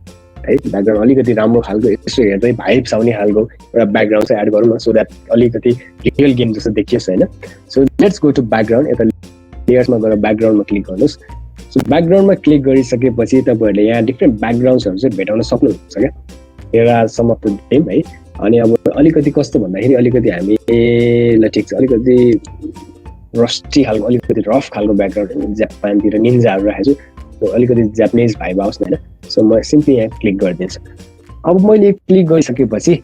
A: है। ब्याकग्राउन्ड अलिकति राम्रो खालको यसो हेर्दै भाइब्स आउने खालको एउटा ब्याकग्राउन्ड चाहिँ एड गरौँ न, सो द्याट अलिकति रियल गेम जस्तो देखियोस् होइन। So let's go to background. यता लेयर्समा गएर ब्याकग्राउन्डमा क्लिक गर्नुहोस्। सो ब्याकग्राउन्डमा क्लिक गरिसकेपछि तपाईँहरूले यहाँ डिफ्रेन्ट ब्याकग्राउन्ड्सहरू चाहिँ भेटाउन सक्नुहुन्छ क्या। Here are some of the game है। अनि अब अलिकति कस्तो भन्दाखेरि अलिकति हामीलाई ठिक छ, अलिकति रस्टी खालको अलिकति रफ खालको ब्याकग्राउन्ड जापानतिर निन्जाहरू राखेको छु, अलिकति जापानिज भाइब आओस् न होइन। सो म सिम्पली यहाँ क्लिक गरिदिन्छु। अब मैले क्लिक गरिसकेपछि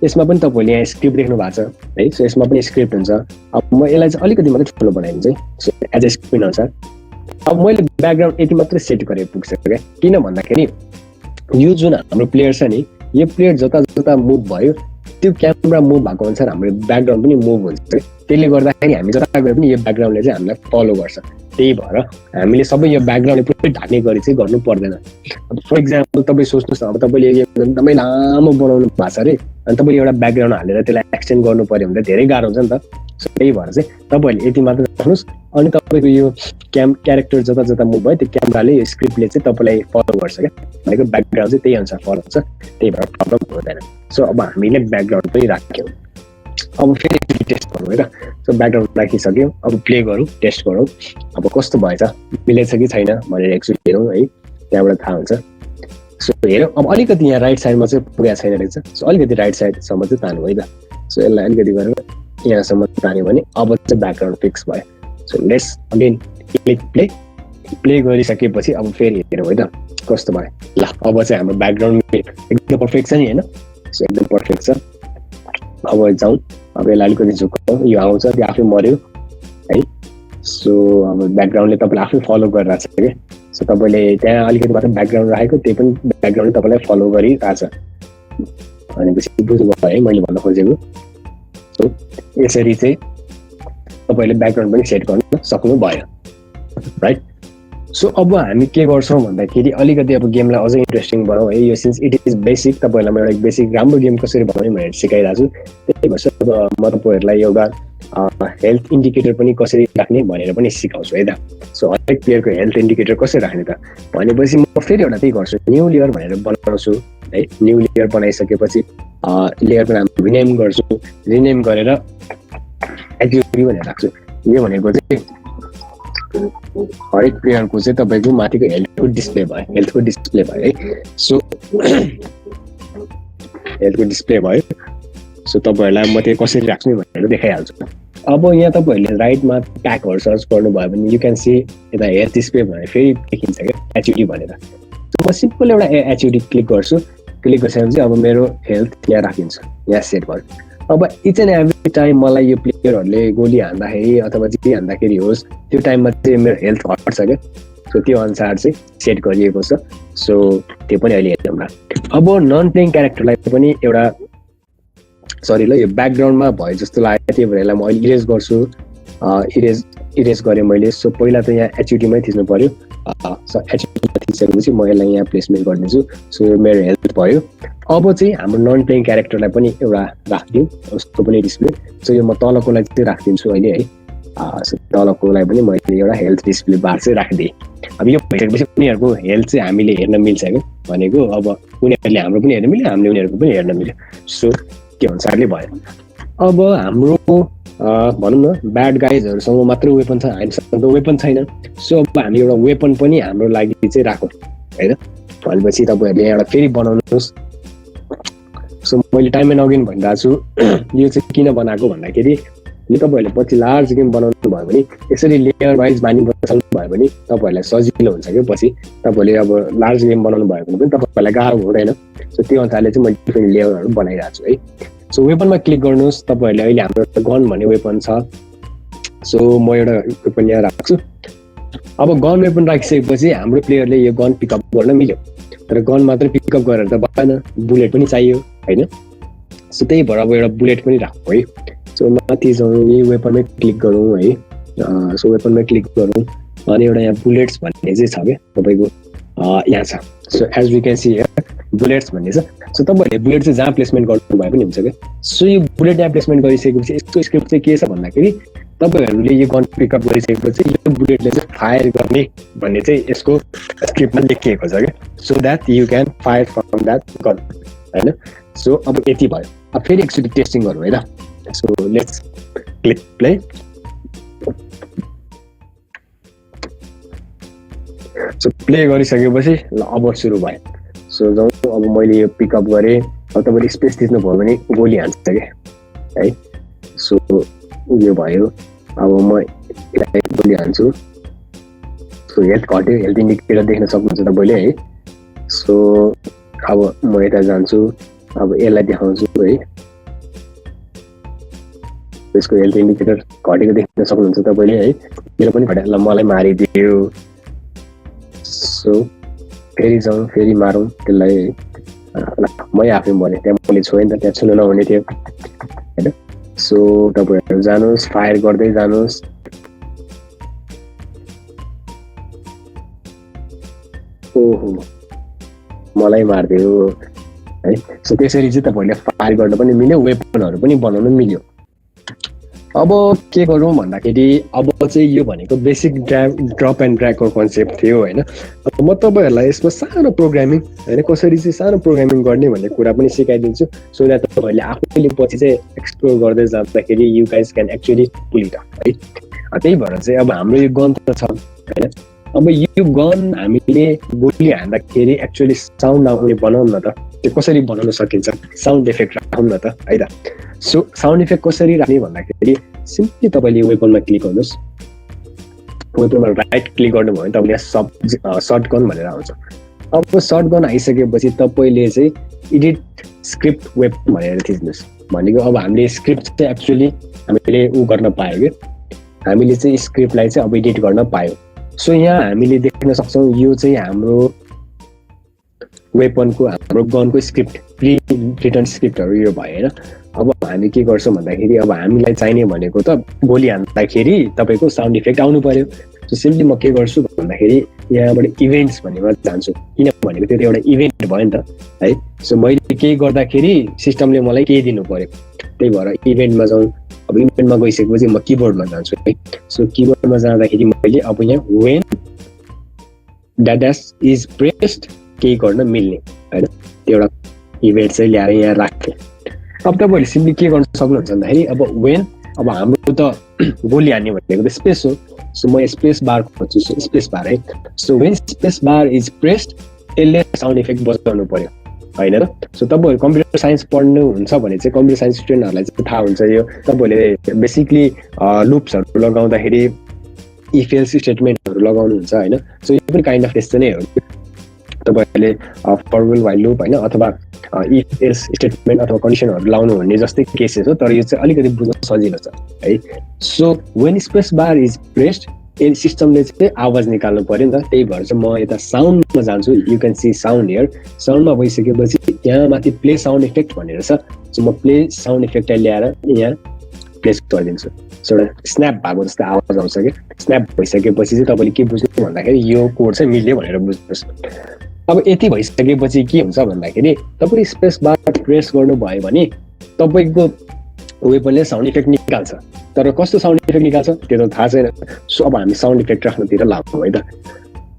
A: यसमा पनि तपाईँले यहाँ स्क्रिप्ट देख्नु भएको छ है। सो यसमा पनि स्क्रिप्ट हुन्छ। अब म यसलाई चाहिँ अलिकति मात्रै ठुलो बनाइदिन्छु है। सो एज ए स्क्रिन अनुसार अब मैले ब्याकग्राउन्ड यति मात्रै सेट गरेर पुग्छ क्या। किन भन्दाखेरि यो जुन हाम्रो प्लेयर छ नि, यो प्लेयर जता जता मुभ भयो त्यो क्यामेरा मुभ भएको अनुसार हाम्रो ब्याकग्राउन्ड पनि मुभ हुन्छ। त्यसले गर्दाखेरि हामी जता गए पनि यो ब्याकग्राउन्डले चाहिँ हामीलाई फलो गर्छ। त्यही भएर हामीले सबै यो ब्याकग्राउन्डले पुरै ढाक्ने गरी चाहिँ गर्नु पर्दैन। फर इक्जाम्पल तपाईँ सोच्नुहोस् न, अब तपाईँले एकदमै लामो बनाउनु भएको छ अरे अनि तपाईँले एउटा ब्याकग्राउन्ड हालेर त्यसलाई एक्सटेन्ड गर्नु पर्यो भने त धेरै गाह्रो हुन्छ नि त। सो त्यही भएर चाहिँ तपाईँहरूले यति मात्र राख्नुहोस्। अनि तपाईँको यो क्यारेक्टर जता जता मुभ भयो त्यो क्यामेराले यो स्क्रिप्टले चाहिँ तपाईँलाई फलो गर्छ क्या, भनेको ब्याकग्राउन्ड चाहिँ त्यही अनुसार फलो हुन्छ, त्यही भएर प्रब्लम हुँदैन। सो अब हामीले ब्याकग्राउन्ड पनि राख्यौँ। अब फेरि टेस्ट गरौँ है त। सो ब्याकग्राउन्ड राखिसक्यौँ, अब प्ले गरौँ, टेस्ट गरौँ अब कस्तो भएछ, मिलेछ कि छैन भनेर एकचोटि हेरौँ है, त्यहाँबाट थाहा हुन्छ। सो हेरौँ, अब अलिकति यहाँ राइट साइडमा चाहिँ पुगेको छैन रहेछ। सो अलिकति राइट साइडसम्म चाहिँ तान्नु है त। सो यसलाई अलिकति गरेर यहाँसम्म तान्यो भने अब चाहिँ ब्याकग्राउन्ड फिक्स भयो। So let's again click play गरिसकेपछि अब फेरि हेरौँ है त कस्तो भयो। ल अब चाहिँ हाम्रो ब्याकग्राउन्ड एकदम पर्फेक्ट छ नि होइन। सो एकदम पर्फेक्ट छ। अब जाउँ, अब यसलाई अलिकति झुकाउँ, यो आउँछ त्यो आफै मऱ्यो है। सो अब ब्याकग्राउन्डले तपाईँलाई आफै फलो गरिरहेको छ कि। सो तपाईँले त्यहाँ अलिकति मात्र ब्याकग्राउन्ड राखेको, त्यही पनि ब्याकग्राउन्डले तपाईँलाई फलो गरिरहेको छ भनेपछि बुझ्नुभयो है मैले भन्न खोजेको। सो यसरी चाहिँ तपाईँले ब्याकग्राउन्ड पनि सेट गर्न सक्नुभयो राइट। सो अब हामी के गर्छौँ भन्दाखेरि अलिकति अब गेमलाई अझै इन्ट्रेस्टिङ बनाऊ है। यो सिन्स इट इज बेसिक, तपाईँहरूलाई म एउटा बेसिक राम्रो गेम कसरी बनाउने भनेर सिकाइरहेको छु। त्यही भएर अब म तपाईँहरूलाई एउटा हेल्थ इन्डिकेटर पनि कसरी राख्ने भनेर पनि सिकाउँछु है त। सो हरेक प्लेयरको हेल्थ इन्डिकेटर कसरी राख्ने त भनेपछि म फेरि एउटा त्यही गर्छु, न्यू लेयर भनेर बनाउँछु है। न्यू लेयर बनाइसकेपछि लेयरको नाम रिनेम गर्छु, रिनेम गरेर एक्टिभिटी भनेर राख्छु। यो भनेको चाहिँ हरेक प्लेयरको चाहिँ तपाईँको माथिको हेल्थको डिस्प्ले भयो है। सो हेल्थको डिस्प्ले भयो। सो तपाईँहरूलाई म त्यो कसरी राख्ने भनेर देखाइहाल्छु। अब यहाँ तपाईँहरूले राइटमा ट्यागहरू सर्च गर्नुभयो भने यु क्यान सी यता हेल्थ डिस्प्ले भनेर फेरि देखिन्छ क्या एचयुडी भनेर। म सिम्पल एउटा एचयुडी क्लिक गर्छु, क्लिक गरिसकेपछि अब मेरो हेल्थ यहाँ राखिन्छ, यहाँ सेट भयो। अब इच एन्ड एभ्री टाइम मलाई यो प्लेयरहरूले गोली हान्दाखेरि अथवा जे हान्दाखेरि होस् त्यो टाइममा चाहिँ मेरो हेल्थ घट्छ क्या। सो त्यो अनुसार चाहिँ सेट गरिएको छ। सो त्यो पनि अहिले हेरौँ न। अब नन प्लेइङ क्यारेक्टरलाई पनि एउटा सरी ल यो ब्याकग्राउन्डमा भयो जस्तो लाग्यो, त्यही भएर यसलाई म अहिले इरेज गर्छु। इरेज गरेँ मैले। सो पहिला त यहाँ एचयुडीमै थिच्नु पऱ्यो। सो एचयुडीमा थिचिसकेपछि म यसलाई यहाँ प्लेसमेन्ट गरिदिन्छु। सो मेरो हेल्थ भयो। अब चाहिँ हाम्रो नन प्लेइङ क्यारेक्टरलाई पनि एउटा राखिदिउँ, उसको पनि डिस्प्ले। सो यो म तलकोलाई चाहिँ राखिदिन्छु अहिले है। सो तलकोलाई पनि मैले एउटा हेल्थ डिस्प्ले बार चाहिँ राखिदिएँ। अब यो भइसकेपछि उनीहरूको हेल्थ चाहिँ हामीले हेर्न मिल्छ क्या, भनेको अब उनीहरूले हाम्रो पनि हेर्न मिल्यो, हामीले उनीहरूको पनि हेर्न मिल्यो। सो त्यो अनुसारले भयो। अब हाम्रो भनौँ न ब्याड गाइजहरूसँग मात्रै वेपन छ, हामीसँग त वेपन छैन। सो अब हामी एउटा वेपन पनि हाम्रो लागि चाहिँ राखौँ होइन। भनेपछि तपाईँहरूले एउटा फेरि बनाउनुहोस्। सो मैले टाइम एन्ड अगेन भनिरहेको छु यो चाहिँ किन बनाएको भन्दाखेरि यो तपाईँहरूले पछि लार्ज गेम बनाउनु भयो भने यसरी लेयर वाइज बानी बसाल्नु भयो भने तपाईँहरूलाई सजिलो हुन्छ क्या। पछि तपाईँले अब लार्ज गेम बनाउनु भयो भने पनि तपाईँहरूलाई गाह्रो हुँदैन। सो त्यो अनुसारले चाहिँ मैले डिफ्रेन्ट लेयरहरू बनाइरहेको छु है। सो वेपनमा क्लिक गर्नुहोस्। तपाईँहरूले अहिले हाम्रो गन भन्ने वेपन छ। सो म एउटा वेपन यहाँ राख्छु। अब गन वेपन राखिसकेपछि हाम्रो प्लेयरले यो गन पिकअप गर्न मिल्यो, तर गन मात्रै पिकअप गरेर त भएन, बुलेट पनि चाहियो होइन। सो त्यही भएर अब एउटा बुलेट पनि राखौँ है। सो माथि जाउँ, यही वेपनमै क्लिक गरौँ है। सो वेपनमै क्लिक गरौँ अनि एउटा यहाँ बुलेट्स भन्ने चाहिँ छ क्या तपाईँको यहाँ छ। So as we can see here bullets भन्ने छ। सो तपाईँहरूले बुलेट चाहिँ जहाँ प्लेसमेन्ट गर्नु भए पनि हुन्छ क्या। सो यो बुलेट यहाँ प्लेसमेन्ट गरिसकेपछि यसको स्क्रिप्ट चाहिँ के छ भन्दाखेरि तपाईँहरूले यो गन पिकअप गरिसकेपछि यो बुलेटले चाहिँ फायर गर्ने भन्ने चाहिँ यसको स्क्रिप्टमा लेखिएको छ क्या। So that you can fire from that gun होइन। सो अब यति भयो। अब फेरि एकचोटि टेस्टिङ गरौँ है त। So let's click play. So play गरिसकेपछि ल अब सुरु भयो। सो जाउँ, अब मैले यो पिकअप गरेँ। अब तपाईँले स्पेस थिच्नु भयो भने गोली हान्छ क्या है। सो यो भयो। अब म गोली हान्छु। सो हेल्थ घट्यो, हेल्थ इन्डिकेटर देख्न सक्नुहुन्छ तपाईँले है। सो अब म यता जान्छु, अब यसलाई देखाउँछु है। यसको हेल्थ इन्डिकेटर घटेको देख्न सक्नुहुन्छ तपाईँले है। मेरो पनि घट्यो, ल मलाई मारिदियो। सो फेरि जाउँ, फेरि मारौँ त्यसलाई है। मै आफै मरेँ, त्यहाँ मैले छोएँ नि त, त्यहाँ छुनु नहुने थियो होइन। सो तपाईँहरू जानुहोस्, फायर गर्दै जानुहोस्। ओहो मलाई मार्दियो है। सो त्यसरी चाहिँ तपाईँले फायर गर्न पनि मिल्यो, वेपनहरू पनि बनाउन मिल्यो। अब के गरौँ भन्दाखेरि अब चाहिँ यो भनेको बेसिक ड्रप एन्ड ड्र्यागको कन्सेप्ट थियो होइन। अब म तपाईँहरूलाई यसमा सानो प्रोग्रामिङ होइन कसरी चाहिँ सानो प्रोग्रामिङ गर्ने भन्ने कुरा पनि सिकाइदिन्छु, सो द्याट तपाईँहरूले आफैले पछि चाहिँ एक्सप्लोर गर्दै जाँदाखेरि you guys can actually pull it off है। त्यही भएर चाहिँ अब हाम्रो यो गन त छ होइन। अब यो गन हामीले गोली हान्दाखेरि एक्चुअली साउन्ड आउने बनाउँ न त, त्यो कसरी बनाउन सकिन्छ, साउन्ड इफेक्ट राखौँ न त है त। सो साउन्ड इफेक्ट कसरी राख्ने भन्दाखेरि सिम्पली तपाईँले वेपनमा क्लिक गर्नुहोस्, वेपनमा राइट क्लिक गर्नुभयो भने तपाईँले सर्ट गन भनेर आउँछ। अब सर्ट गन आइसकेपछि तपाईँले चाहिँ एडिट स्क्रिप्ट वेब भनेर थिच्नुहोस्। भनेको अब हामीले स्क्रिप्ट चाहिँ एक्चुअली हामीले गर्न पायो कि हामीले चाहिँ स्क्रिप्टलाई चाहिँ अब एडिट गर्न पायो। सो यहाँ हामीले देख्न सक्छौँ यो चाहिँ हाम्रो वेपनको हाम्रो गनको स्क्रिप्ट प्री रिटर्न स्क्रिप्टहरू यो भयो होइन। अब हामी के गर्छौँ भन्दाखेरि अब हामीलाई चाहिने भनेको त गोली हान्दाखेरि तपाईँको साउन्ड इफेक्ट आउनु पर्यो। सो सिम्पली म के गर्छु भन्दाखेरि यहाँबाट इभेन्ट्स भन्नेमा जान्छु, किन भनेको त्यो त एउटा इभेन्ट भयो नि त है। सो मैले केही गर्दाखेरि सिस्टमले मलाई केही दिनु पर्यो, त्यही भएर इभेन्टमा जाउँ। अब इभेन्टमा गइसकेपछि म किबोर्डमा जान्छु है। सो किबोर्डमा जाँदाखेरि मैले अब यहाँ वेन ड्याश इज प्रेस्ड केही गर्न मिल्ने होइन, त्यो एउटा इभेन्ट चाहिँ ल्याएर यहाँ राख्थेँ। अब तपाईँहरूले सिम्पली के गर्न सक्नुहुन्छ भन्दाखेरि अब वेन अब हाम्रो त गोली हान्ने भनेको त स्पेस हो। सो म स्पेस बार खोज्छु, स्पेस बार है। So when space bar is pressed यसले साउन्ड इफेक्ट बजाउनु पर्यो होइन र। सो तपाईँहरू कम्प्युटर साइन्स पढ्नुहुन्छ भने चाहिँ कम्प्युटर साइन्स स्टुडेन्टहरूलाई चाहिँ थाहा हुन्छ यो, तपाईँहरूले बेसिकली लुप्सहरू लगाउँदाखेरि इफ एल्स स्टेटमेन्टहरू लगाउनुहुन्छ होइन। सो यो पनि काइन्ड अफ त्यस्तो नै हो, तपाईँहरूले फर वाइल लुप होइन अथवा इफ एल्स स्टेटमेन्ट अथवा कन्डिसनहरू लाउनु भन्ने जस्तै केसेस हो, तर यो चाहिँ अलिकति बुझ्न सजिलो छ है। So when space bar is pressed यो सिस्टमले चाहिँ आवाज निकाल्नु पर्यो नि त, त्यही भएर चाहिँ म यता साउन्डमा जान्छु। You can see sound here. साउन्डमा गइसकेपछि यहाँ माथि प्ले साउन्ड इफेक्ट भनेर छ। सो म प्ले साउन्ड इफेक्टलाई ल्याएर यहाँ प्लेस गरिदिन्छु। सो एउटा स्न्याप भएको जस्तो आवाज आउँछ कि, स्न्याप भइसकेपछि चाहिँ तपाईँले के बुझ्नु भन्दाखेरि यो कोड चाहिँ मिल्यो भनेर बुझ्नुहोस्। अब यति भइसकेपछि के हुन्छ भन्दाखेरि तपाईँले स्पेस बार प्रेस गर्नुभयो भने तपाईँको वेपनले साउन्ड इफेक्ट निकाल्छ, तर कस्तो साउन्ड इफेक्ट निकाल्छ त्यो त थाहा छैन। सो अब हामी साउन्ड इफेक्ट राख्नुतिर लाग्छौँ है त।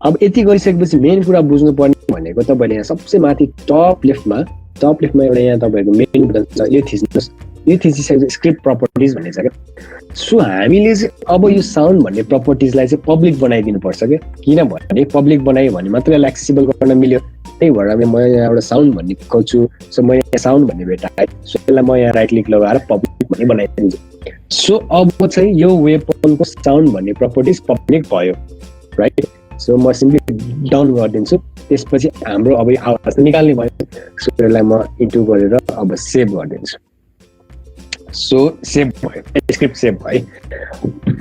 A: अब यति गरिसकेपछि मेन कुरा बुझ्नुपर्ने भनेको तपाईँले यहाँ सबसे माथि टप लेफ्टमा एउटा यहाँ तपाईँको मेन बटन छ, यो थिच्नुहोस्। यो थिचिसकेपछि स्क्रिप्ट प्रपर्टिज भन्ने छ क्या। सो हामीले चाहिँ अब यो साउन्ड भन्ने प्रपर्टिजलाई चाहिँ पब्लिक बनाइदिनुपर्छ क्या, किनभने पब्लिक बनायो भने मात्रै यसलाई एक्सेसिबल गर्न मिल्यो। त्यही भएर म यहाँ एउटा साउन्ड भन्ने खोज्छु। सो म यहाँ साउन्ड भन्ने भेटाएँ, सो यसलाई म यहाँ राइट क्लिक लगाएर पब्लिक भन्ने बनाइदिन्छु। सो अब चाहिँ यो वेपनको साउन्ड भन्ने प्रपर्टिज पब्लिक भयो राइट। सो म सिम्पली डाउन गरिदिन्छु, त्यसपछि हाम्रो अब आवाज निकाल्ने भयो। सो यसलाई म इन्टु गरेर अब सेभ गरिदिन्छु। सो सेभ भयो, स्क्रिप्ट सेभ भयो।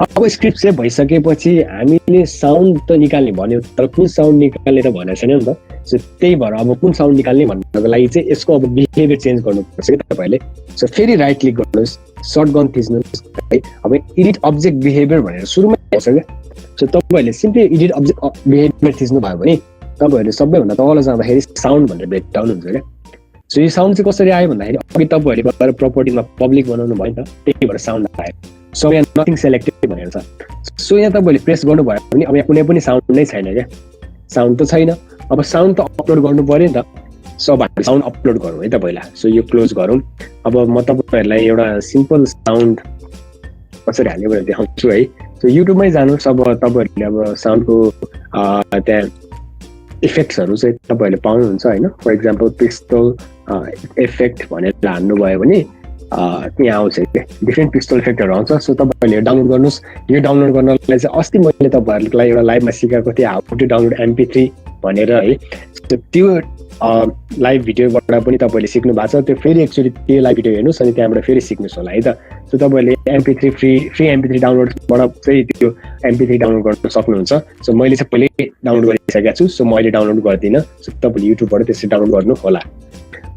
A: अब स्क्रिप्ट सेभ भइसकेपछि हामीले साउन्ड त निकाल्ने भन्यो, तर कुन साउन्ड निकाल्ने त भनेको छैन नि त। सो त्यही भएर अब कुन साउन्ड निकाल्ने भन्नको लागि चाहिँ यसको अब बिहेभियर चेन्ज गर्नुपर्छ कि तपाईँले। सो फेरि राइट क्लिक गर्नुहोस्, सर्ट गन थिच्नुहोस् है। अब एडिट अब्जेक्ट बिहेभियर भनेर सुरुमै आउँछ क्या। सो तपाईँहरूले सिम्पली एडिट अब्जेक्ट बिहेभियर थिच्नु भयो भने तपाईँहरूले सबैभन्दा तल जाँदाखेरि साउन्ड भनेर भेट्टाउनुहुन्छ क्या। सो यो साउन्ड चाहिँ कसरी आयो भन्दाखेरि अघि तपाईँहरूले गएर प्रपर्टीमा पब्लिक बनाउनु भयो नि त, त्यही भएर साउन्ड आयो। सो यहाँ नथिङ सेलेक्टेड भनेर छ। सो यहाँ तपाईँले प्रेस गर्नुभयो भने अब यहाँ कुनै पनि साउन्ड नै छैन क्या, साउन्ड त छैन। अब साउन्ड त अपलोड गर्नु पर्यो नि त। सो अब हामीले साउन्ड अपलोड गरौँ है त पहिला। सो यो क्लोज गरौँ। अब म तपाईँहरूलाई एउटा सिम्पल साउन्ड कसरी हाल्ने भनेर देखाउँछु है। सो युट्युबमै जानुहोस्। अब तपाईँहरूले अब साउन्डको त्यहाँ इफेक्ट्सहरू चाहिँ तपाईँहरूले पाउनुहुन्छ होइन। फर इक्जाम्पल पिस्तल इफेक्ट भनेर हान्नुभयो भने त्यहाँ आउँछ क्या, डिफ्रेन्ट पिस्तल इफेक्टहरू आउँछ। सो तपाईँहरूले डाउनलोड गर्नुहोस्। यो डाउनलोड गर्नलाई चाहिँ अस्ति मैले तपाईँहरूलाई एउटा लाइभमा सिकाएको थिएँ हाउ टु डाउनलोड MP3 भनेर है। त्यो लाइभ भिडियोबाट पनि तपाईँले सिक्नु भएको छ। त्यो फेरि एक्चुअली त्यो लाइभ भिडियो हेर्नुहोस् अनि त्यहाँबाट फेरि सिक्नुहोस् होला है त। सो तपाईँले MP3 फ्री MP3 डाउनलोडबाट चाहिँ त्यो MP3 डाउनलोड गर्न सक्नुहुन्छ। सो मैले चाहिँ पहिले डाउनलोड गरिसकेको छु। सो मैले डाउनलोड गर्दिनँ। सो तपाईँले युट्युबबाट त्यसरी डाउनलोड गर्नु होला।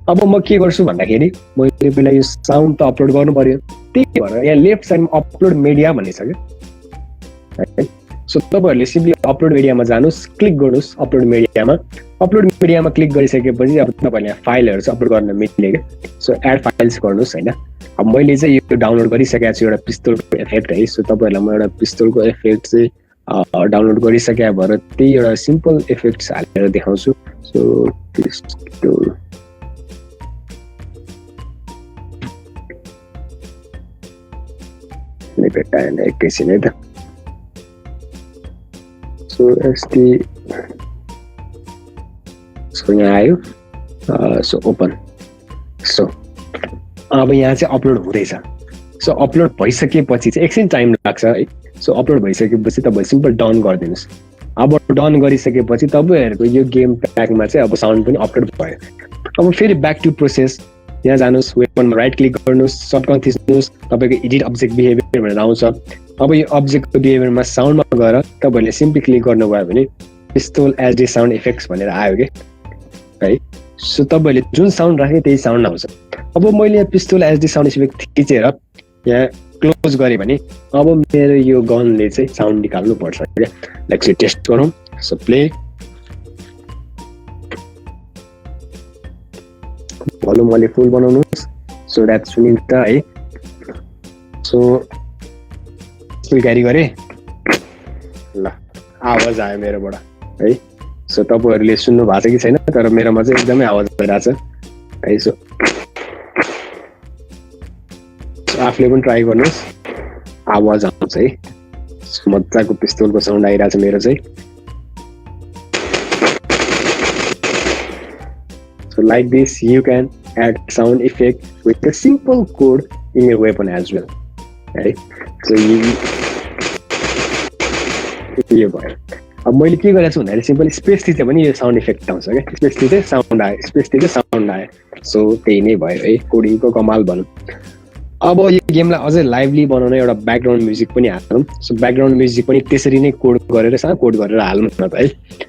A: अब म के गर्छु भन्दाखेरि मैले पहिला यो साउन्ड त अपलोड गर्नु पर्यो, त्यही भएर यहाँ लेफ्ट साइडमा अपलोड मिडिया भन्ने छ क्या। सो तपाईँहरूले सिम्पली अपलोड मिडियामा जानुहोस्, क्लिक गर्नुहोस् अपलोड मिडियामा क्लिक गरिसकेपछि अब तपाईँहरूले यहाँ फाइलहरू चाहिँ अपलोड गर्न मिल्यो क्या। सो एड फाइल्स गर्नुहोस् होइन। अब मैले चाहिँ यो डाउनलोड गरिसकेको छु एउटा पिस्तोलको इफेक्ट है। सो तपाईँहरूलाई म एउटा पिस्तोलको इफेक्ट चाहिँ डाउनलोड गरिसकेको भएर त्यही एउटा सिम्पल इफेक्ट्स हालेर देखाउँछु। सो पिस्तोल एकैछिन है त। सो यस्तै सो यहाँ आयो। So open. सो अब यहाँ चाहिँ अपलोड हुँदैछ। सो अपलोड भइसकेपछि चाहिँ एकछिन टाइम लाग्छ है। सो अपलोड भइसकेपछि तपाईँ सिम्पल डन गरिदिनुहोस्। अब डन गरिसकेपछि तपाईँहरूको यो गेम प्याकमा चाहिँ अब साउन्ड पनि अपलोड भयो। अब फेरि ब्याक टु प्रोसेस यहाँ जानुहोस्, वेपनमा राइट क्लिक गर्नुहोस्, सर्टकन थिच्नुहोस्, तपाईँको एडिट अब्जेक्ट बिहेभियर भनेर आउँछ। अब यो अब्जेक्टको बिहेभियरमा साउन्डमा गएर तपाईँहरूले सिम्पली क्लिक गर्नुभयो भने पिस्तोल एचडी साउन्ड इफेक्ट्स भनेर आयो कि है। सो तपाईँहरूले जुन साउन्ड राख्यो त्यही साउन्ड आउँछ। अब मैले यहाँ पिस्तोल एचडी साउन्ड इफेक्ट थिचेर यहाँ क्लोज गरेँ भने अब मेरो यो गनले चाहिँ साउन्ड निकाल्नु पर्छ क्या। लाइक चाहिँ टेस्ट गरौँ। सो प्ले भोल्युम अलि फुल बनाउनुहोस् सो द्याट सुनिन्छ है। सो क्यारी गरेँ ल आवाज आयो मेरोबाट है। सो तपाईँहरूले सुन्नु भएको छ कि छैन, तर मेरोमा चाहिँ एकदमै आवाज भइरहेछ है। सो आफूले पनि ट्राई गर्नुहोस्, आवाज आउँछ है। मजाको पिस्तोलको साउन्ड आइरहेछ मेरो चाहिँ। So like this, you can add sound effect with a simple code in your weapon as well. Right? So यो भयो। अब मैले के गरेको छु भन्दाखेरि सिम्पली स्पेस थिचे पनि यो साउन्ड इफेक्ट आउँछ क्या। स्पेस थिचे साउन्ड आयो, स्पेस थिचे साउन्ड आयो। सो त्यही नै भयो है, कोडिङको कमाल भनौँ। अब यो गेमलाई अझै लाइभली बनाउन एउटा ब्याकग्राउन्ड म्युजिक पनि हालौँ। सो ब्याकग्राउन्ड म्युजिक पनि त्यसरी नै कोड गरेर हाल्नु न त है।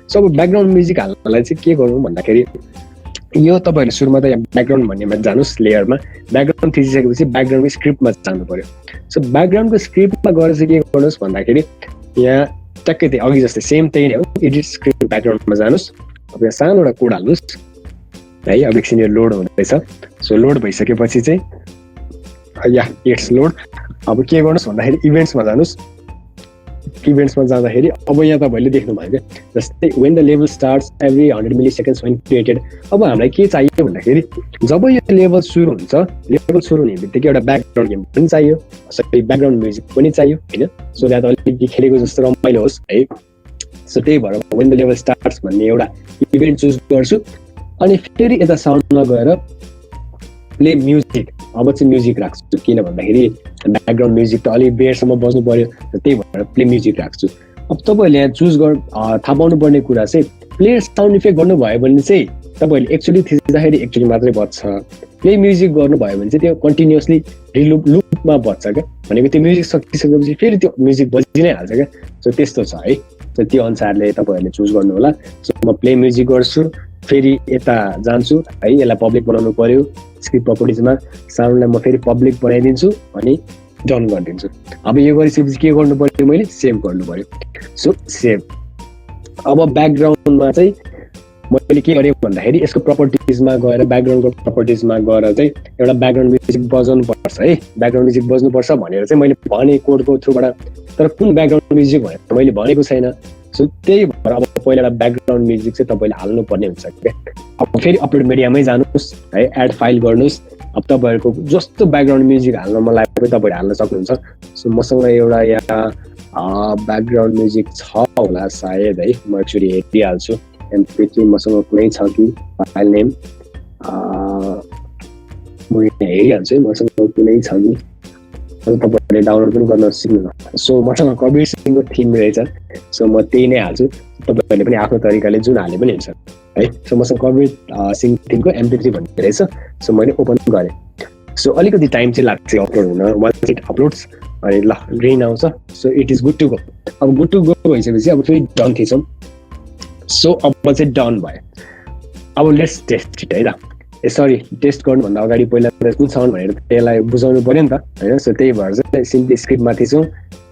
A: सो अब ब्याकग्राउन्ड म्युजिक हाल्नलाई चाहिँ के गर्नु भन्दाखेरि यो तपाईँहरूले सुरुमा त यहाँ ब्याकग्राउन्ड भन्नेमा जानुहोस्, लेयरमा ब्याकग्राउन्ड थिचिसकेपछि ब्याकग्राउन्डको स्क्रिप्टमा जानु पर्यो। सो ब्याकग्राउन्डको स्क्रिप्टमा गएर चाहिँ के गर्नुहोस् भन्दाखेरि यहाँ ट्याक्कै त्यही अघि जस्तै सेम त्यही नै हो, एडिट स्क्रिप्ट ब्याकग्राउन्डमा जानुहोस्। अब यहाँ सानो एउटा कोड हाल्नुहोस् है। अब एकछिन यो लोड हुँदैछ। सो लोड भइसकेपछि चाहिँ या इट्स लोड। अब के गर्नुहोस् भन्दाखेरि इभेन्ट्समा जानुहोस्। इभेन्ट्समा जाँदाखेरि अब यहाँ तपाईँहरूले देख्नुभयो क्या, जस्तै when the level starts every 100 milliseconds when created. अब हामीलाई के चाहियो भन्दाखेरि जब यो लेभल सुरु हुन्छ, लेभल सुरु हुने बित्तिकै एउटा ब्याकग्राउन्ड गेम पनि चाहियो, ब्याकग्राउन्ड म्युजिक पनि चाहियो होइन। सो द्याट अलिकति खेलेको जस्तो रमाइलो होस् है। सो त्यही भएर वेन द लेभल स्टार्ट्स भन्ने एउटा इभेन्ट चुज गर्छु। अनि फेरि यता साउन्डमा गएर प्ले म्युजिक, अब चाहिँ म्युजिक राख्छु। किन भन्दाखेरि ब्याकग्राउन्ड म्युजिक त अलिक बेरसम्म बज्नु पर्यो, त्यही भएर प्ले म्युजिक राख्छु। अब तपाईँहरूले यहाँ चुज थाहा पाउनु पर्ने कुरा चाहिँ प्ले साउन्ड इफेक्ट गर्नुभयो भने चाहिँ तपाईँहरूले एकचोटि थिच्दाखेरि एकचोटि मात्रै बज्छ। प्ले म्युजिक गर्नुभयो भने चाहिँ त्यो कन्टिन्युसली लुपमा बज्छ क्या। भनेको त्यो म्युजिक सकिसकेपछि फेरि त्यो म्युजिक बजि नै हाल्छ क्या। सो त्यस्तो छ है। सो त्यो अनुसारले तपाईँहरूले चुज गर्नु होला। सो म प्ले म्युजिक गर्छु, फेरि यता जान्छु है। यसलाई पब्लिक बनाउनु पर्यो। स्क्रिप्ट प्रपर्टिजमा साउन्डलाई म फेरि पब्लिक बनाइदिन्छु अनि डन गरिदिन्छु। अब यो गरिसकेपछि के गर्नु पर्यो, मैले सेभ गर्नु पर्यो। So save. अब ब्याकग्राउन्डमा चाहिँ मैले के गरेँ भन्दाखेरि यसको प्रपर्टिजमा गएर ब्याकग्राउन्डको प्रपर्टिजमा गएर चाहिँ एउटा ब्याकग्राउन्ड म्युजिक बजाउनु पर्छ है। ब्याकग्राउन्ड म्युजिक बज्नुपर्छ भनेर चाहिँ मैले भने कोडको थ्रुबाट, तर कुन ब्याकग्राउन्ड म्युजिक भनेर मैले भनेको छैन। सो त्यही भएर अब पहिला एउटा ब्याकग्राउन्ड म्युजिक चाहिँ तपाईँले हाल्नुपर्ने हुन्छ क्या। अब फेरि अपलोड मिडियामै जानुहोस् है, एड फाइल गर्नुहोस्। अब तपाईँहरूको जस्तो ब्याकग्राउन्ड म्युजिक हाल्न मन लागेको पनि तपाईँले हाल्न सक्नुहुन्छ। सो मसँग एउटा यहाँ ब्याकग्राउन्ड म्युजिक छ होला सायद है, म एकचोटि हेरिहाल्छु। MP3 मसँग कुनै छ कि फाइल नेम म हेरिहाल्छु है, मसँग कुनै छ कि तपाईँहरूले डाउनलोड पनि गर्न सिक्नु। सो मसँग कबीर सिंहको थिम रहेछ। सो म त्यही नै हाल्छु, तपाईँहरूले पनि आफ्नो तरिकाले जुन हाले पनि हुन्छ है। सो मसँग कबीर सिंह थिमको MP3 भन्ने रहेछ। सो मैले ओपन गरेँ। सो अलिकति टाइम चाहिँ लाग्छ अपलोड हुन। वान्स इट अपलोड्स अनि ल ग्रिन आउँछ। So it is good to go. अब गुड टु गो भइसकेपछि अब फेरि डन थिचौँ। सो अब चाहिँ डन भयो। अब लेट्स टेस्ट इट है त। सरी, टेस्ट गर्नुभन्दा अगाडि पहिला कुन साउन्ड भनेर त्यसलाई बुझाउनु पर्यो नि त होइन। सो त्यही भएर चाहिँ सिम्पली स्क्रिप्टमा थिचौँ।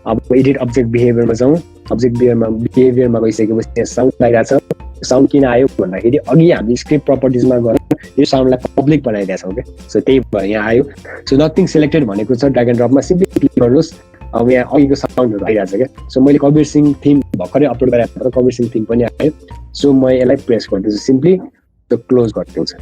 A: अब एडिट अब्जेक्ट बिहेभियरमा जाउँ। अब्जेक्ट बिहेभियरमा गइसकेपछि साउन्ड आइरहेको छ। साउन्ड किन आयो भन्दाखेरि अघि हामीले स्क्रिप्ट प्रपर्टिजमा गएर यो साउन्डलाई पब्लिक बनाइदिएको छौँ क्या। सो त्यही भएर यहाँ आयो। सो नथिङ सेलेक्टेड भनेको छ ड्र्याग एन्ड ड्रपमा सिम्पली क्लिक गर्नुहोस्। अब यहाँ अघिको साउन्डहरू आइरहेको छ क्या। सो मैले कबीर सिंह थिम भर्खरै अपलोड गरेर कबीर सिंह थिम पनि आयो। सो म यसलाई प्रेस गर्दैछु सिम्पली, त्यो क्लोज गरिदिउँछ।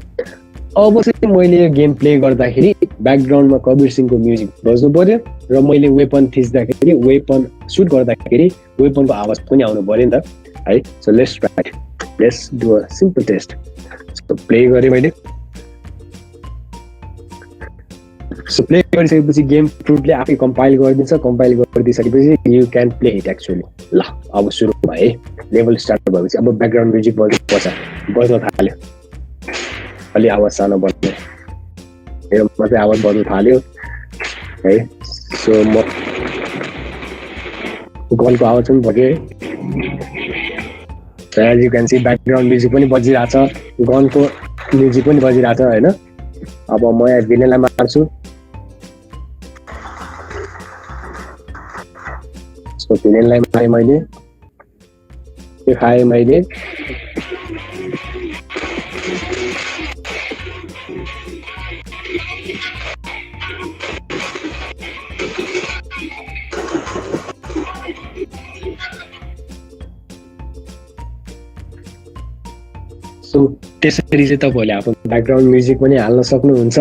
A: अब चाहिँ मैले यो गेम प्ले गर्दाखेरि ब्याकग्राउन्डमा कबीर सिंहको म्युजिक बज्नु पर्यो र मैले वेपन थिच्दाखेरि वेपन सुट गर्दाखेरि वेपनको आवाज पनि आउनु पर्यो नि त है। So let's do a simple test. So play गरेँ मैले। सो प्ले गरिसकेपछि गेम फ्रुटले आफै कम्पाइल गरिदिन्छ। कम्पाइल गरिदिइसकेपछि you can play it actually. ल अब सुरु भए लेभल स्टार्ट भएपछि अब ब्याकग्राउन्ड म्युजिक बज्न थाल्यो। अलि आवाज सानो बज्ने, मेरोमा चाहिँ आवाज बज्नु थाल्यो है। सो म गनको आवाज पनि बज्यो है। As you can see background music पनि बजिरहेछ, गनको म्युजिक पनि बजिरहेछ होइन। अब म यहाँ भिलेनलाई मार्छु। सो भिलेनलाई मारेँ मैले, त्यो खाएँ मैले। सो त्यसरी चाहिँ तपाईँहरूले आफ्नो ब्याकग्राउन्ड म्युजिक पनि हाल्न सक्नुहुन्छ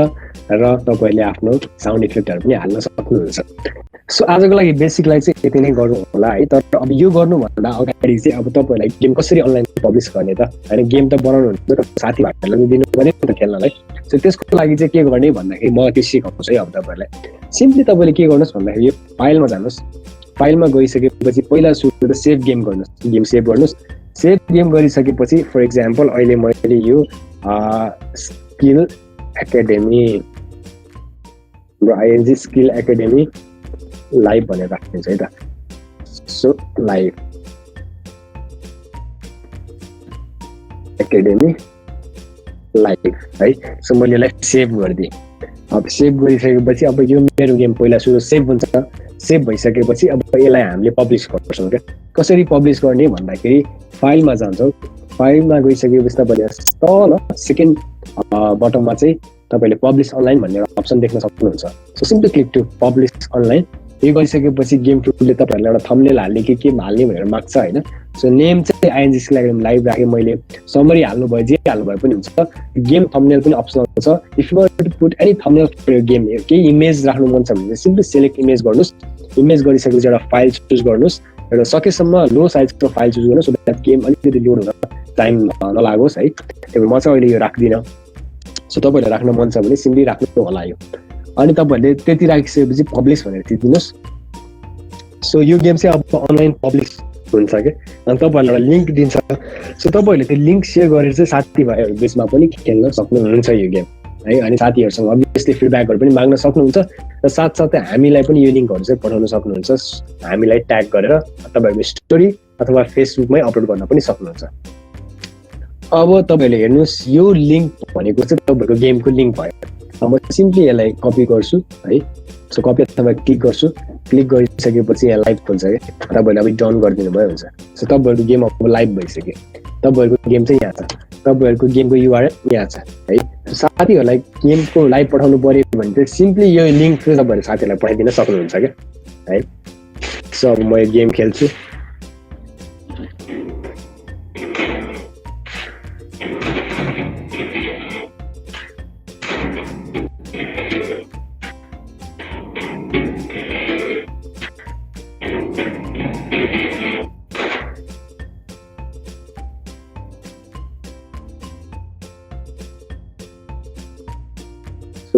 A: र तपाईँहरूले आफ्नो साउन्ड इफेक्टहरू पनि हाल्न सक्नुहुन्छ। सो आजको लागि बेसिकलाई चाहिँ यति नै गर्नु होला है। तर अब यो गर्नुभन्दा अगाडि चाहिँ अब तपाईँहरूलाई गेम कसरी अनलाइन पब्लिस गर्ने त होइन, गेम त बनाउनु हुन्छ त साथीभाइहरूलाई दिनु पऱ्यो नि त खेल्नलाई। सो त्यसको लागि चाहिँ के गर्ने भन्दाखेरि म त्यो सिकाउँछु है अब तपाईँहरूलाई। सिम्पली तपाईँले के गर्नुहोस् भन्दाखेरि यो फाइलमा जानुहोस्। फाइलमा गइसकेपछि पहिला सुरु सेभ गेम गर्नुहोस्। गेम सेभ गर्नुहोस्। सेभ गेम गरिसकेपछि फर इक्जाम्पल अहिले मैले यो skill academy ING skill academy live भनेर राखिदिन्छ है त। सो लाइभ एकाडेमी लाइभ है। सो मैले यसलाई सेभ गरिदिएँ। अब सेभ गरिसकेपछि अब यो मेरो गेम पहिला सुरु सेभ हुन्छ। सेभ भइसकेपछि अब यसलाई हामीले पब्लिस गर्छौँ क्या। कसरी पब्लिस गर्ने भन्दाखेरि फाइलमा जान्छौँ। फाइलमा गइसकेपछि तपाईँले तल सेकेन्ड बटनमा चाहिँ तपाईँले पब्लिस अनलाइन भन्ने अप्सन देख्न सक्नुहुन्छ। So simply click to publish online. यो गरिसकेपछि गेम फ्रुटले तपाईँहरूलाई एउटा थम्बनेल हाल्ने के हाल्ने भनेर माग्छ होइन। सो नेम चाहिँ आइएनजी स्किल एकाडेमी लाइभ राखेँ मैले। समरी हाल्नु भयो, जे हाल्नु भए पनि हुन्छ। गेम थम्बनेल पनि अप्सनल छ। If you want to put any thumbnail for यो गेम, केही इमेज राख्नु मन छ भने सिम्पली सेलेक्ट इमेज गर्नुहोस्। इमेज गरिसकेपछि एउटा फाइल चुज गर्नुहोस्। एउटा सकेसम्म लो साइजको फाइल चुज गर्नुहोस्, सो द्याट गेम अलिकति लोड हुन टाइम नलागोस् है। त्यही भएर म चाहिँ अहिले यो राख्दिनँ। सो तपाईँहरूले राख्न मन छ भने सिम्पली राख्नु होला यो। अनि तपाईँहरूले त्यति राखिसकेपछि पब्लिस भनेर थिच्दिनुहोस्। सो यो गेम चाहिँ अब अनलाइन पब्लिस हुन्छ क्या। अनि तपाईँहरूलाई एउटा लिङ्क दिन्छ। सो तपाईँहरूले त्यो लिङ्क सेयर गरेर चाहिँ साथीभाइहरू बिचमा पनि खेल्न सक्नुहुन्छ यो गेम है। अनि साथीहरूसँग अभियसली फिडब्याकहरू पनि माग्न सक्नुहुन्छ र साथसाथै हामीलाई पनि यो लिङ्कहरू चाहिँ पठाउन सक्नुहुन्छ। हामीलाई ट्याग गरेर तपाईँहरूको स्टोरी अथवा फेसबुकमै अपलोड गर्न पनि सक्नुहुन्छ। अब तपाईँहरूले हेर्नुहोस् यो लिङ्क भनेको चाहिँ तपाईँहरूको गेमको लिङ्क भयो। अब म सिम्पली यसलाई कपी गर्छु है। सो कपी अथवा क्लिक गर्छु। क्लिक गरिसकेपछि यहाँ लाइभ खोल्छ क्या। तपाईँहरूले अब डन गरिदिनु भयो हुन्छ। सो तपाईँहरूको गेम अब लाइभ भइसक्यो। तपाईँहरूको गेम चाहिँ यहाँ छ। तपाईँहरूको गेमको युआरएल यहाँ छ है। साथीहरूलाई गेमको लाइभ पठाउनु पऱ्यो भने चाहिँ सिम्पली यो लिङ्क चाहिँ तपाईँहरूले साथीहरूलाई पठाइदिन सक्नुहुन्छ क्या है। सो अब म यो गेम खेल्छु।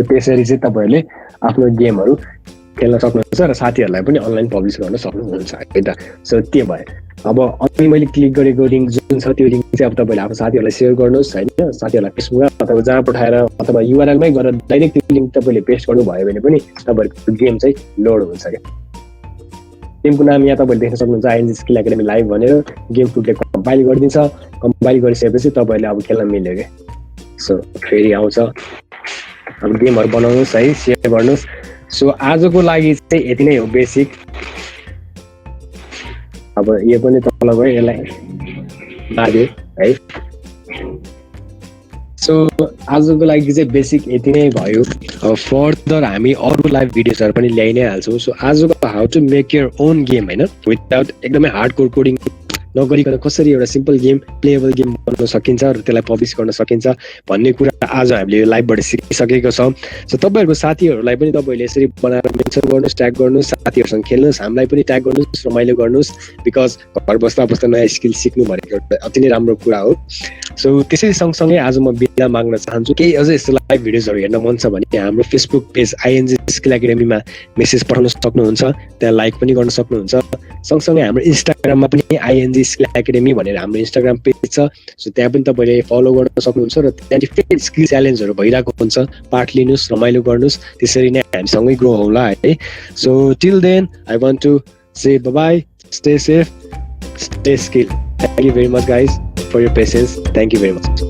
A: त्यसरी चाहिँ तपाईँहरूले आफ्नो गेमहरू खेल्न सक्नुहुन्छ र साथीहरूलाई पनि अनलाइन पब्लिस गर्न सक्नुहुन्छ है त। सो त्यो भयो। अब अनि मैले क्लिक गरेको लिङ्क जुन छ त्यो लिङ्क चाहिँ अब तपाईँहरूले आफ्नो साथीहरूलाई सेयर गर्नुहोस् होइन। साथीहरूलाई फेसबुकमा अथवा जहाँ पठाएर अथवा युआरएलमै गएर डाइरेक्ट त्यो लिङ्क तपाईँले पेस्ट गर्नुभयो भने पनि तपाईँहरूको गेम चाहिँ लोड हुन्छ क्या। गेमको नाम यहाँ तपाईँले देख्न सक्नुहुन्छ आइएनजी स्किल एकाडेमी लाइभ भनेर। गेम फ्रुटले कम्पाइल गरिदिन्छ। कम्पाइल गरिसकेपछि तपाईँहरूले अब खेल्न मिल्यो क्या। सो फेरि आउँछ। अब गेमहरू बनाउनुहोस् है, सेयर गर्नुहोस्। सो आजको लागि चाहिँ यति नै हो बेसिक। अब यो पनि तल गयो, यसलाई लाग्यो है। सो आजको लागि चाहिँ बेसिक यति नै भयो। अब फर्दर हामी अरू लाइभ भिडियोजहरू पनि ल्याइ नै हाल्छौँ। सो आजको how to make your own game होइन, विदाउट एकदमै हार्ड कोर कोडिङ नगरिकन कसरी एउटा सिम्पल गेम, प्लेएबल गेम बनाउन सकिन्छ र त्यसलाई पब्लिस गर्न सकिन्छ भन्ने कुरा आज हामीले यो लाइभबाट सिकिसकेको छौँ। सो तपाईँहरूको साथीहरूलाई पनि तपाईँहरूले यसरी बनाएर मेन्सन गर्नुहोस्, ट्याग गर्नुहोस्, साथीहरूसँग खेल्नुहोस्, हामीलाई पनि ट्याग गर्नुहोस्, रमाइलो गर्नुहोस्। बिकज घर बस्दा बस्दा नयाँ स्किल सिक्नु भनेको एउटा अति नै राम्रो कुरा हो। सो त्यसै सँगसँगै आज म बिदा माग्न चाहन्छु। केही अझै यस्तो लाइभ भिडियोजहरू हेर्न मन छ भने हाम्रो फेसबुक पेज आइएनजी स्किल एकाडेमीमा मेसेज पठाउन सक्नुहुन्छ, त्यहाँ लाइक पनि गर्न सक्नुहुन्छ। सँगसँगै हाम्रो इन्स्टाग्राममा पनि आइएनजी स्किल एकाडेमी भनेर हाम्रो इन्स्टाग्राम पेज छ। सो त्यहाँ पनि तपाईँले फलो गर्न सक्नुहुन्छ र त्यहाँ डिफ्रेन्ट स्किल च्यालेन्जहरू भइरहेको हुन्छ, पार्ट लिनुहोस्, रमाइलो गर्नुहोस्। त्यसरी नै हामीसँगै ग्रो होला है। So till then I want to say bye, stay safe, stay skilled. Thank you very much guys for your patience. Thank you very much.